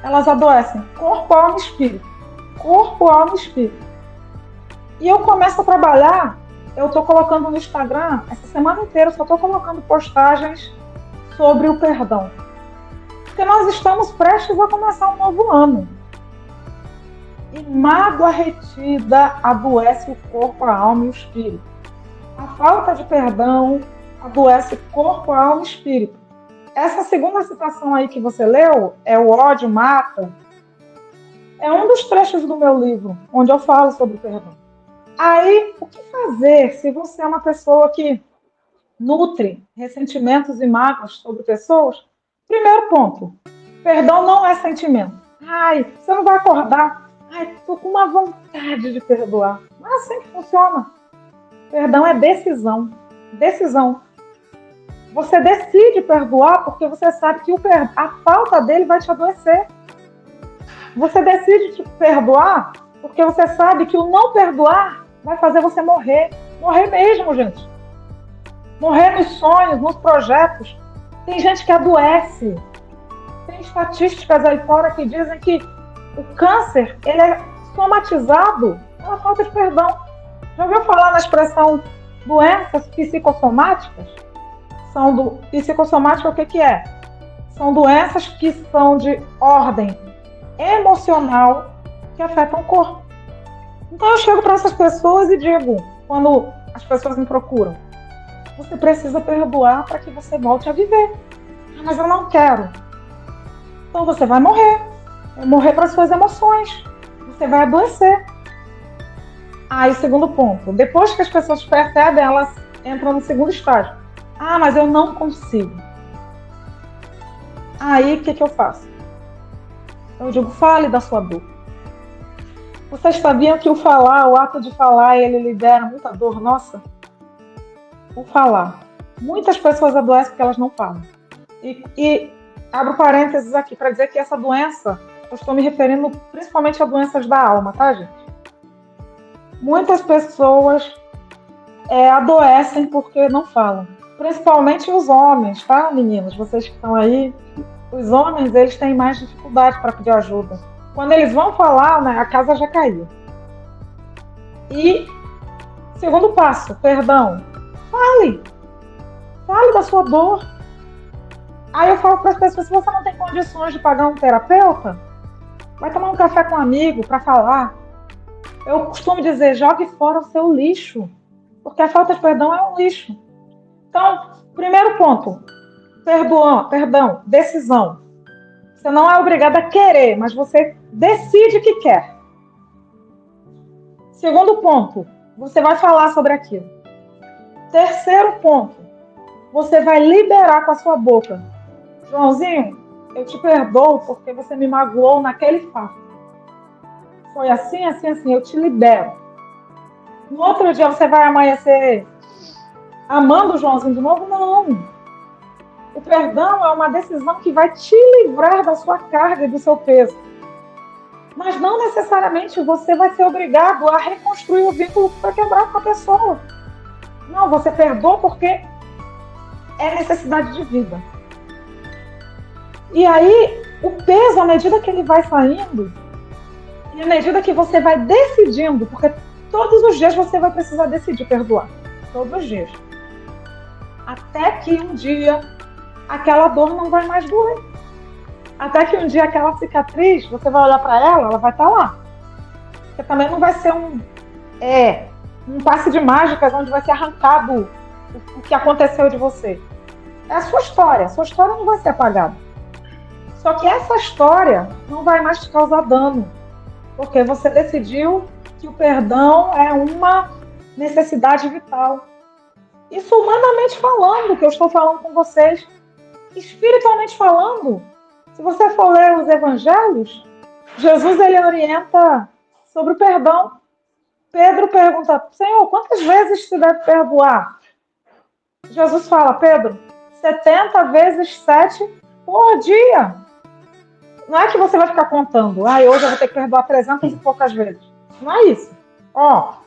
elas adoecem corpo, alma e espírito. Corpo, alma e espírito. E eu começo a trabalhar, eu estou colocando no Instagram, essa semana inteira, eu só estou colocando postagens sobre o perdão. Porque nós estamos prestes a começar um novo ano. E mágoa retida adoece o corpo, a alma e o espírito. A falta de perdão adoece o corpo, a alma e o espírito. Essa segunda citação aí que você leu, o ódio mata, é um dos trechos do meu livro, onde eu falo sobre o perdão. Aí, o que fazer se você é uma pessoa que nutre ressentimentos e mágoas sobre pessoas? Primeiro ponto, perdão não é sentimento. Ai, você não vai acordar. Ai, tô com uma vontade de perdoar. Não é assim que funciona. Perdão é decisão. Decisão. Você decide perdoar porque você sabe que a falta dele vai te adoecer. Você decide te perdoar porque você sabe que o não perdoar vai fazer você morrer. Morrer mesmo, gente. Morrer nos sonhos, nos projetos. Tem gente que adoece. Tem estatísticas aí fora que dizem que O câncer, ele é somatizado pela falta de perdão. Já ouviu falar na expressão doenças psicossomáticas? Psicossomática, o que é? São doenças que são de ordem emocional que afetam o corpo. Então eu chego para essas pessoas e digo, quando as pessoas me procuram, você precisa perdoar para que você volte a viver. Mas eu não quero. Então você vai morrer. Vai morrer para as suas emoções. Você vai adoecer. Aí, segundo ponto. Depois que as pessoas percebem, elas entram no segundo estágio. Mas eu não consigo. Aí, o que eu faço? Eu digo, fale da sua dor. Vocês sabiam que o ato de falar, ele libera muita dor nossa? O falar. Muitas pessoas adoecem porque elas não falam. E abro parênteses aqui para dizer que essa doença, eu estou me referindo principalmente a doenças da alma, tá, gente? Muitas pessoas adoecem porque não falam. Principalmente os homens, tá, meninos? Vocês que estão aí, os homens, eles têm mais dificuldade para pedir ajuda. Quando eles vão falar, né, a casa já caiu. E, segundo passo, perdão. Fale da sua dor. Aí eu falo para as pessoas, se você não tem condições de pagar um terapeuta, vai tomar um café com um amigo para falar. Eu costumo dizer, jogue fora o seu lixo, porque a falta de perdão é um lixo. Então, primeiro ponto, perdão, decisão. Você não é obrigado a querer, mas você decide que quer. Segundo ponto, você vai falar sobre aquilo. Terceiro ponto, você vai liberar com a sua boca. Joãozinho, eu te perdoo porque você me magoou naquele fato. Foi assim, assim, assim, eu te libero. No outro dia você vai amanhecer amando o Joãozinho de novo? Não. O perdão é uma decisão que vai te livrar da sua carga e do seu peso. Mas não necessariamente você vai ser obrigado a reconstruir o vínculo que foi quebrado com a pessoa. Não, você perdoa porque é necessidade de vida. E aí, o peso, à medida que ele vai saindo, e à medida que você vai decidindo, porque todos os dias você vai precisar decidir perdoar. Todos os dias. Até que um dia aquela dor não vai mais doer. Até que um dia aquela cicatriz, você vai olhar para ela vai estar lá. Porque também não vai ser um passe de mágica onde vai ser arrancado o que aconteceu de você. É a sua história não vai ser apagada. Só que essa história não vai mais te causar dano, porque você decidiu que o perdão é uma necessidade vital. Isso humanamente falando, que eu estou falando com vocês. Espiritualmente falando, se você for ler os evangelhos, Jesus ele orienta sobre o perdão. Pedro pergunta, Senhor, quantas vezes se deve perdoar? Jesus fala, Pedro, 70 vezes 7 por dia. Não é que você vai ficar contando, hoje eu vou ter que perdoar 300 e poucas vezes. Não é isso.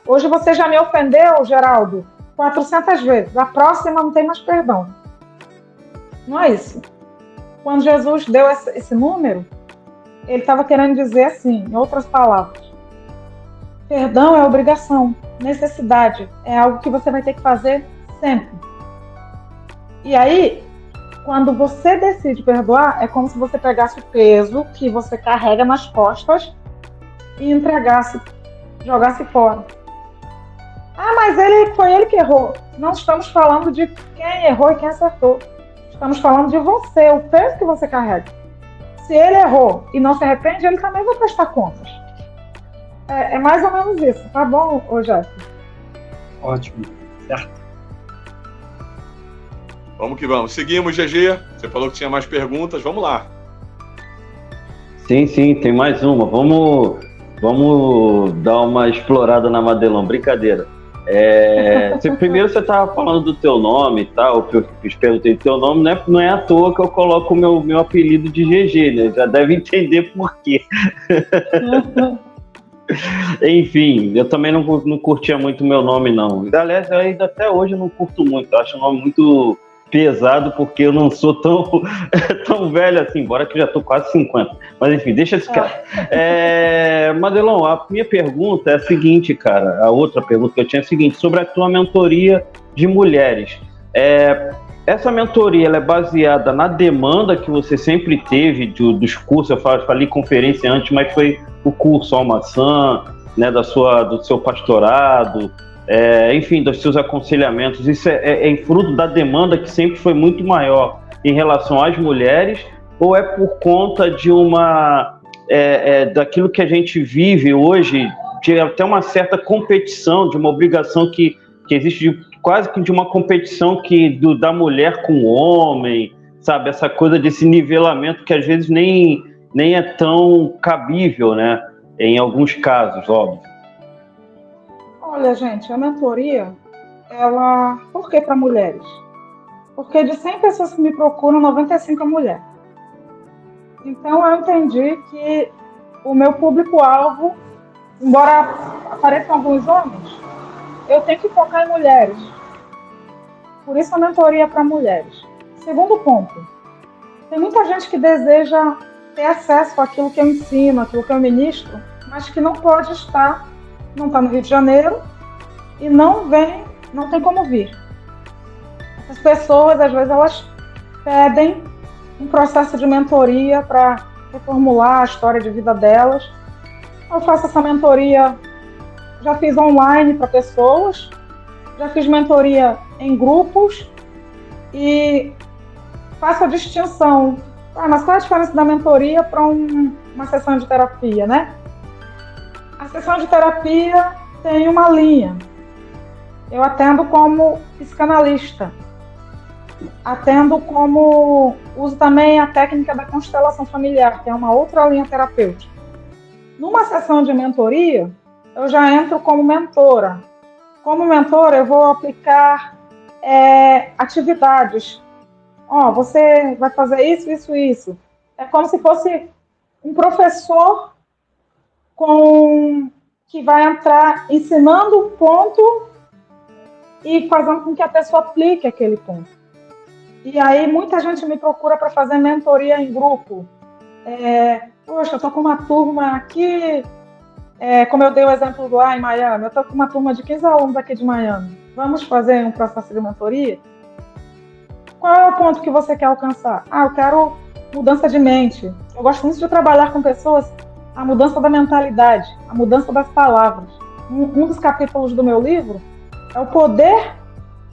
Hoje você já me ofendeu, Geraldo, 400 vezes. A próxima não tem mais perdão. Não é isso. Quando Jesus deu esse número, ele estava querendo dizer assim, em outras palavras, perdão é obrigação, necessidade, é algo que você vai ter que fazer sempre. E aí, quando você decide perdoar, é como se você pegasse o peso que você carrega nas costas e jogasse fora. Mas foi ele que errou. Não estamos falando de quem errou e quem acertou. Estamos falando de você, o peso que você carrega. Se ele errou e não se arrepende, ele também vai prestar contas. É mais ou menos isso, tá bom, Jéssica? Ótimo, certo. Vamos que vamos. Seguimos, GG. Você falou que tinha mais perguntas, vamos lá. Sim, tem mais uma. Vamos dar uma explorada na Madelon, brincadeira. Primeiro você estava falando do teu nome e tal, que eu perguntei do teu nome, não é à toa que eu coloco o meu apelido de GG, né? Já deve entender por quê. Enfim, eu também não curtia muito o meu nome, não. Aliás, até hoje eu não curto muito, eu acho o nome muito pesado, porque eu não sou tão velho assim, embora que eu já estou quase 50. Mas enfim, deixa esse cara. Madelon, a minha pergunta é a seguinte, cara. A outra pergunta que eu tinha é a seguinte, sobre a tua mentoria de mulheres. Essa mentoria ela é baseada na demanda que você sempre teve dos cursos. Eu falei conferência antes, mas foi o curso Almaçã, né, do seu pastorado, enfim, dos seus aconselhamentos. Isso é fruto da demanda que sempre foi muito maior em relação às mulheres, ou é por conta de daquilo que a gente vive hoje, de até uma certa competição, de uma obrigação que existe, quase que de uma competição da mulher com o homem, sabe? Essa coisa desse nivelamento que às vezes nem é tão cabível, né? Em alguns casos, óbvio. Olha, gente, a mentoria, por que para mulheres? Porque de 100 pessoas que me procuram, 95 é mulher. Então, eu entendi que o meu público-alvo, embora apareçam alguns homens, eu tenho que focar em mulheres. Por isso, a mentoria é para mulheres. Segundo ponto, tem muita gente que deseja ter acesso àquilo que eu ensino, àquilo que eu ministro, mas que não pode estar, não está no Rio de Janeiro e não tem como vir. Essas pessoas, às vezes, elas pedem um processo de mentoria para reformular a história de vida delas. Eu faço essa mentoria, já fiz online para pessoas, já fiz mentoria em grupos e faço a distinção. Mas qual é a diferença da mentoria para uma sessão de terapia, né? A sessão de terapia tem uma linha. Eu atendo como psicanalista. Uso também a técnica da constelação familiar, que é uma outra linha terapêutica. Numa sessão de mentoria, eu já entro como mentora. Como mentora, eu vou aplicar atividades. Você vai fazer isso, isso, isso. É como se fosse um professor que vai entrar ensinando um ponto e fazendo com que a pessoa aplique aquele ponto. E aí muita gente me procura para fazer mentoria em grupo. Poxa, eu estou com uma turma aqui, como eu dei o exemplo lá em Miami, eu estou com uma turma de 15 alunos aqui de Miami. Vamos fazer um processo de mentoria? Qual é o ponto que você quer alcançar? Eu quero mudança de mente. Eu gosto muito de trabalhar com pessoas a mudança da mentalidade, a mudança das palavras. Um dos capítulos do meu livro é o poder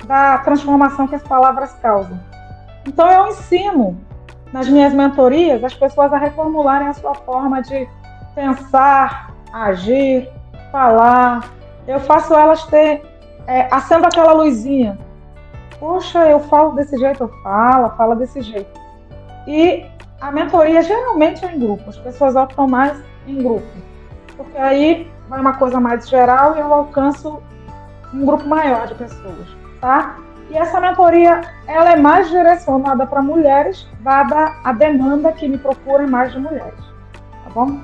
da transformação que as palavras causam. Então, eu ensino nas minhas mentorias as pessoas a reformularem a sua forma de pensar, agir, falar. Eu faço elas acendo aquela luzinha. Poxa, eu falo desse jeito, fala desse jeito. E a mentoria geralmente é em grupo, as pessoas optam mais em grupo, porque aí vai uma coisa mais geral e eu alcanço um grupo maior de pessoas, tá? E essa mentoria, ela é mais direcionada para mulheres, dada a demanda que me procura mais de mulheres, tá bom?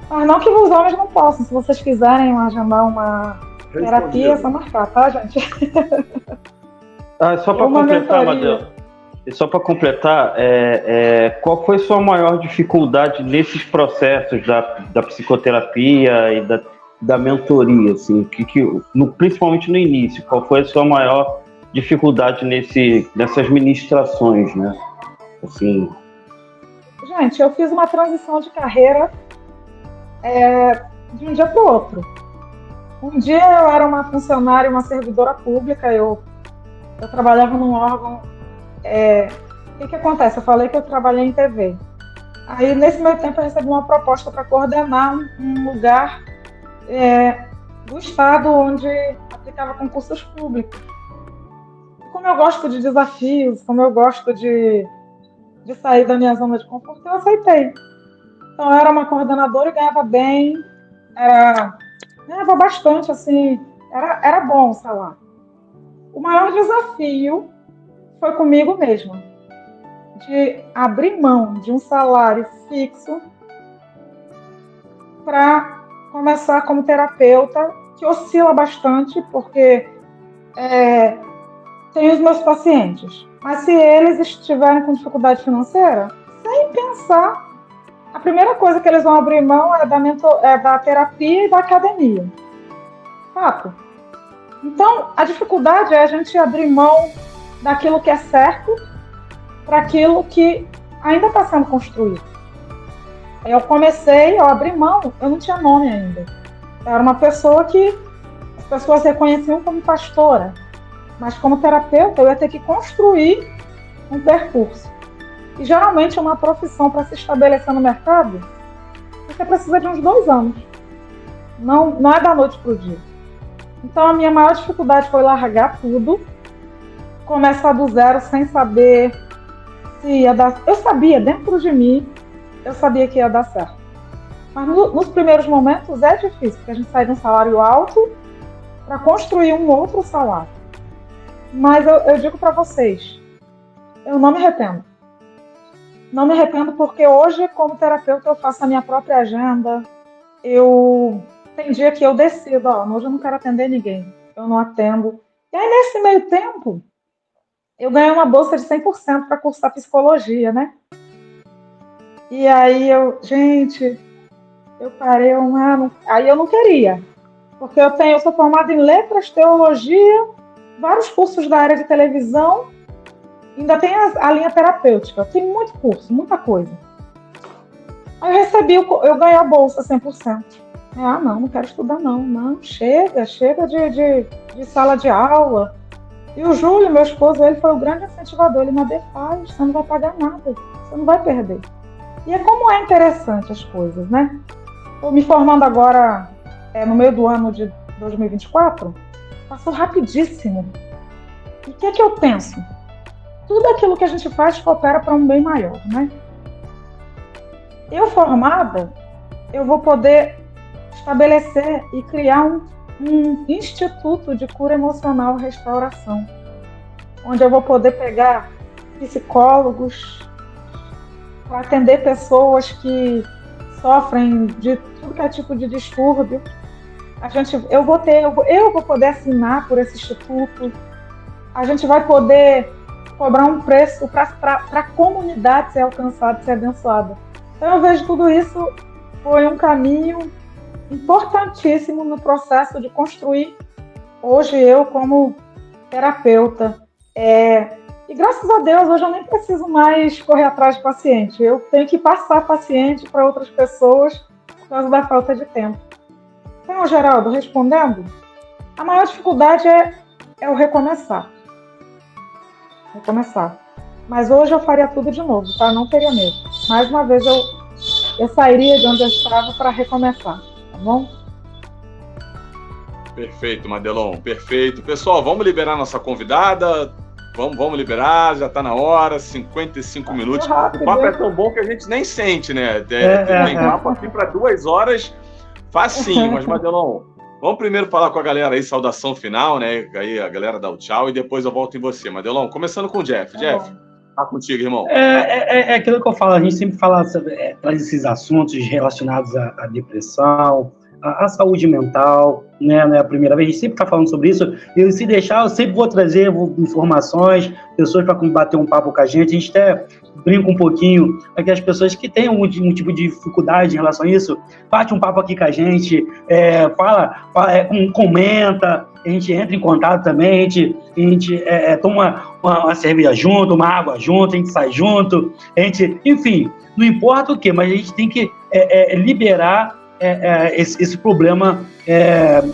Mas não que os homens não possam, se vocês quiserem agendar uma terapia, é só marcar, tá, gente? Só para completar, Madel. E só para completar, qual foi sua maior dificuldade nesses processos da psicoterapia e da mentoria, assim, principalmente no início, qual foi a sua maior dificuldade nessas ministrações, né? Assim... Gente, eu fiz uma transição de carreira de um dia para o outro. Um dia eu era uma funcionária, uma servidora pública, eu trabalhava num órgão. O que acontece? Eu falei que eu trabalhei em TV. Aí, nesse meio tempo, eu recebi uma proposta para coordenar um lugar do estado onde aplicava concursos públicos. Como eu gosto de desafios, como eu gosto de sair da minha zona de conforto, eu aceitei. Então, eu era uma coordenadora e ganhava bem, ganhava bastante, assim, era bom o salário. O maior desafio foi comigo mesma, de abrir mão de um salário fixo para começar como terapeuta, que oscila bastante, porque tenho os meus pacientes. Mas se eles estiverem com dificuldade financeira, sem pensar, a primeira coisa que eles vão abrir mão é da terapia e da academia. Fato. Então, a dificuldade é a gente abrir mão daquilo que é certo para aquilo que ainda está sendo construído. Eu abri mão, eu não tinha nome ainda. Eu era uma pessoa que as pessoas reconheciam como pastora, mas como terapeuta eu ia ter que construir um percurso. E geralmente uma profissão para se estabelecer no mercado, você precisa de uns 2 anos. Não é da noite para o dia. Então a minha maior dificuldade foi largar tudo, começar do zero sem saber se ia dar. Eu sabia, dentro de mim, eu sabia que ia dar certo. Mas nos primeiros momentos é difícil, porque a gente sai de um salário alto para construir um outro salário. Mas eu digo para vocês, eu não me arrependo. Não me arrependo porque hoje, como terapeuta, eu faço a minha própria agenda. Tem dia que eu decido, hoje eu não quero atender ninguém, eu não atendo. E aí, nesse meio tempo, eu ganhei uma bolsa de 100% para cursar psicologia, né? E aí eu parei, aí eu não queria, porque eu sou formada em letras, teologia, vários cursos da área de televisão, ainda tem a linha terapêutica, tem muito curso, muita coisa. Aí eu ganhei a bolsa 100%. Não quero estudar não, chega de sala de aula. E o Júlio, meu esposo, ele foi o grande incentivador, ele me faz, você não vai pagar nada, você não vai perder. E é como é interessante as coisas, né? Estou me formando agora no meio do ano de 2024, passou rapidíssimo. E o que eu penso? Tudo aquilo que a gente faz coopera para um bem maior, né? Eu formada, eu vou poder estabelecer e criar um instituto de cura emocional e restauração, onde eu vou poder pegar psicólogos para atender pessoas que sofrem de tudo que é tipo de distúrbio. Eu vou poder assinar por esse instituto. A gente vai poder cobrar um preço para a comunidade ser alcançada, ser abençoada. Então eu vejo tudo isso foi um caminho importantíssimo no processo de construir hoje eu como terapeuta. E graças a Deus hoje eu nem preciso mais correr atrás de paciente. Eu tenho que passar paciente para outras pessoas por causa da falta de tempo. Então, Geraldo, respondendo, a maior dificuldade é o recomeçar. Mas hoje eu faria tudo de novo, tá? Não teria medo. Mais uma vez eu sairia de onde eu estava para recomeçar, tá bom? Perfeito, Madelon, perfeito. Pessoal, vamos liberar nossa convidada. Vamos liberar, já está na hora, 55 minutos. Rápido, o papo é tão bom que a gente nem sente, né? Tem papo aqui para 2 horas, facinho. Mas, Madelon, vamos primeiro falar com a galera aí, saudação final, né? Aí a galera dá o tchau e depois eu volto em você. Madelon, começando com o Jeff. Jeff, tá contigo, irmão. É aquilo que eu falo, a gente sempre fala sobre traz esses assuntos relacionados à depressão, à saúde mental, né? Não é a primeira vez, a gente sempre está falando sobre isso. E se deixar, eu sempre vou trazer informações, pessoas para bater um papo com a gente até brinca um pouquinho, para que as pessoas que têm um tipo de dificuldade em relação a isso, bate um papo aqui com a gente, comenta, a gente entra em contato também, a gente toma uma cerveja junto, uma água junto, a gente sai junto, enfim, não importa o que, mas a gente tem que liberar esse problema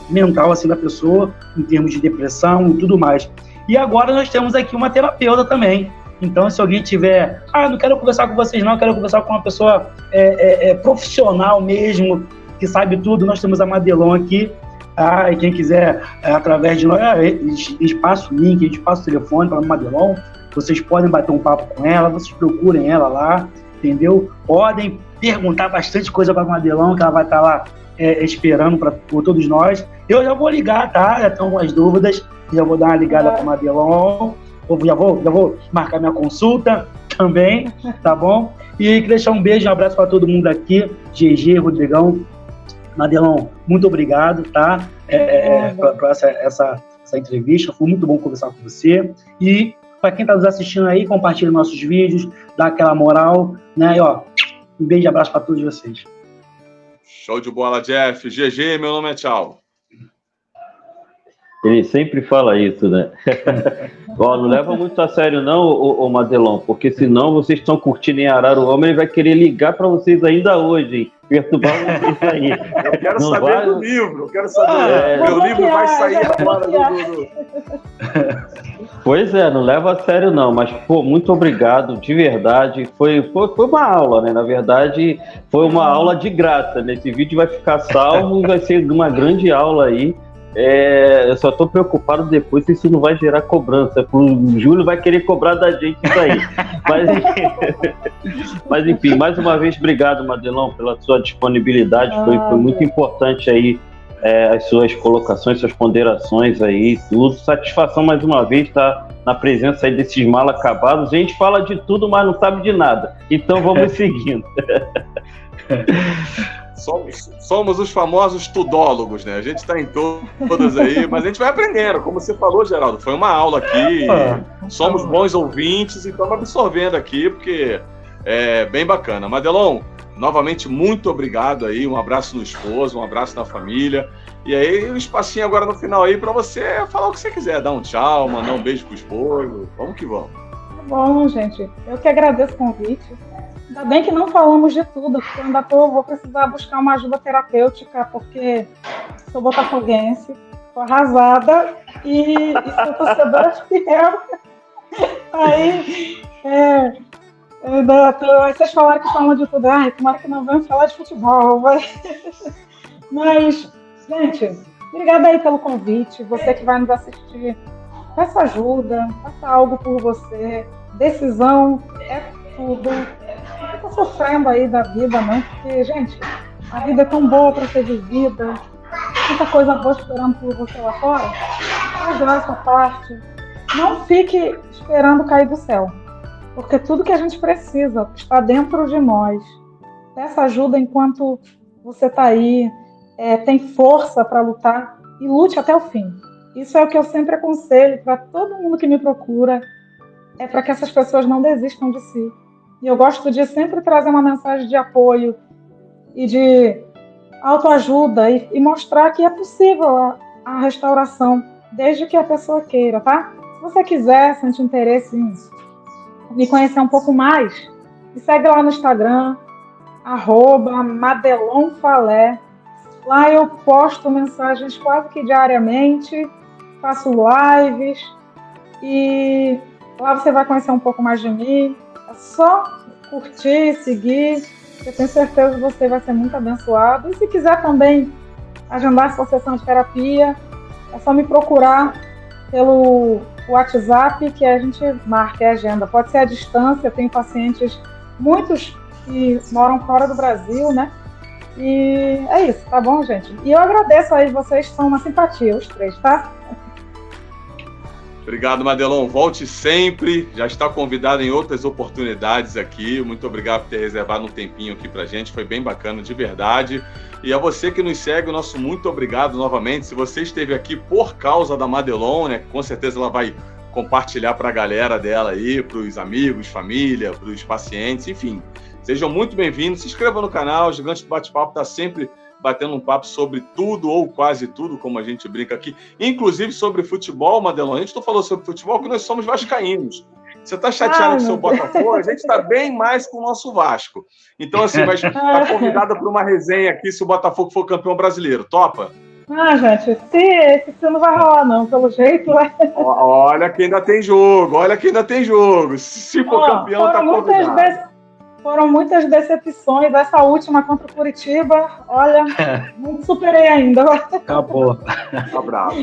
mental assim, da pessoa, em termos de depressão e tudo mais. E agora nós temos aqui uma terapeuta também. Então, se alguém tiver, não quero conversar com vocês não, quero conversar com uma pessoa profissional mesmo, que sabe tudo, nós temos a Madelon aqui. E quem quiser, através de nós, a gente passa o link, a gente passa o telefone para a Madelon, vocês podem bater um papo com ela, vocês procurem ela lá, entendeu? Podem perguntar bastante coisa para a Madelon, que ela vai estar lá esperando por todos nós. Eu já vou ligar, tá? Já tenho algumas dúvidas, já vou dar uma ligada para a Madelon, já vou marcar minha consulta também, tá bom? E queria deixar um beijo, um abraço para todo mundo aqui, GG, Rodrigão, Madelon, muito obrigado, tá? Por essa essa entrevista. Foi muito bom conversar com você. E para quem está nos assistindo aí, compartilhe nossos vídeos, dá aquela moral, né? E, ó, um beijo e abraço para todos vocês. Show de bola, Jeff. GG, meu nome é tchau. Ele sempre fala isso, né? Ó, não leva muito a sério não, ô Madelon, porque senão vocês estão curtindo em Araruama, ele vai querer ligar para vocês ainda hoje, hein? Perturbar vocês aí. Eu quero não saber do livro, eu quero saber. Meu livro vai sair agora do... Pois é, não leva a sério não, mas pô, muito obrigado, de verdade. Foi uma aula, né? Na verdade, foi uma aula de graça, né? Esse vídeo vai ficar salvo e vai ser uma grande aula aí. Eu só estou preocupado depois se isso não vai gerar cobrança. O Júlio vai querer cobrar da gente isso aí. Mas enfim, mais uma vez, obrigado, Madelon, pela sua disponibilidade. Foi muito importante aí as suas colocações, suas ponderações aí, tudo. Satisfação mais uma vez estar na presença aí desses mal acabados. A gente fala de tudo, mas não sabe de nada. Então vamos seguindo. Somos os famosos tudólogos, né? A gente está em todas aí, mas a gente vai aprendendo. Como você falou, Geraldo, foi uma aula aqui. Somos bons ouvintes e estamos absorvendo aqui, porque é bem bacana. Madelon, novamente, muito obrigado aí. Um abraço no esposo, um abraço na família. E aí, um espacinho agora no final aí para você falar o que você quiser. Dar um tchau, mandar um beijo pro esposo. Vamos que vamos. Tá bom, gente. Eu que agradeço o convite. Ainda bem que não falamos de tudo, porque eu ainda vou precisar buscar uma ajuda terapêutica, porque sou botafoguense, sou arrasada e sou torcedora fiel. Aí, vocês falaram que falam de tudo. Ai, tomara que não venham falar de futebol. Mas, gente, obrigada aí pelo convite. Você que vai nos assistir, peça ajuda, faça algo por você. Decisão é tudo. Não tô sofrendo aí da vida, não, porque, gente, a vida é tão boa para ser vivida, tanta coisa boa esperando por você lá fora. Faz lá essa parte. Não fique esperando cair do céu, porque tudo que a gente precisa está dentro de nós. Peça ajuda enquanto você está aí, tem força para lutar e lute até o fim. Isso é o que eu sempre aconselho para todo mundo que me procura, é para que essas pessoas não desistam de si. E eu gosto de sempre trazer uma mensagem de apoio e de autoajuda e mostrar que é possível a restauração, desde que a pessoa queira, tá? Se você quiser, sente interesse em me conhecer um pouco mais, me segue lá no Instagram, @MadelonFalé. Lá eu posto mensagens quase que diariamente, faço lives e lá você vai conhecer um pouco mais de mim. É só curtir, seguir, eu tenho certeza que você vai ser muito abençoado. E se quiser também agendar sua sessão de terapia, é só me procurar pelo WhatsApp que a gente marca a agenda. Pode ser à distância, eu tenho pacientes, muitos que moram fora do Brasil, né? E é isso, tá bom, gente? E eu agradeço aí, vocês são uma simpatia, os três, tá? Obrigado, Madelon. Volte sempre. Já está convidado em outras oportunidades aqui. Muito obrigado por ter reservado um tempinho aqui pra gente. Foi bem bacana, de verdade. E a você que nos segue, o nosso muito obrigado novamente. Se você esteve aqui por causa da Madelon, né? Com certeza ela vai compartilhar para a galera dela aí, para os amigos, família, para os pacientes, enfim. Sejam muito bem-vindos. Se inscreva no canal. O Gigante do Bate-Papo está sempre batendo um papo sobre tudo ou quase tudo, como a gente brinca aqui, inclusive sobre futebol, Madelon. A gente não falou sobre futebol porque nós somos vascaínos. Você está chateado com o seu Botafogo? A gente está bem mais com o nosso Vasco. Então, assim, mas está convidada para uma resenha aqui se o Botafogo for campeão brasileiro. Topa? Gente, esse não vai rolar, não, pelo jeito. Olha que ainda tem jogo, Se for campeão, está convidado. Foram muitas decepções. Essa última contra o Curitiba, olha, não superei ainda. Acabou. Tá bravo.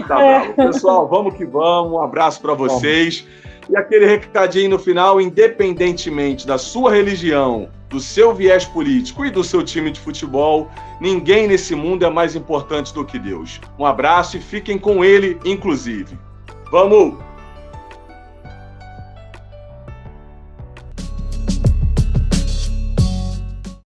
Pessoal, vamos que vamos. Um abraço para vocês. E aquele recadinho no final, independentemente da sua religião, do seu viés político e do seu time de futebol, ninguém nesse mundo é mais importante do que Deus. Um abraço e fiquem com ele, inclusive. Vamos!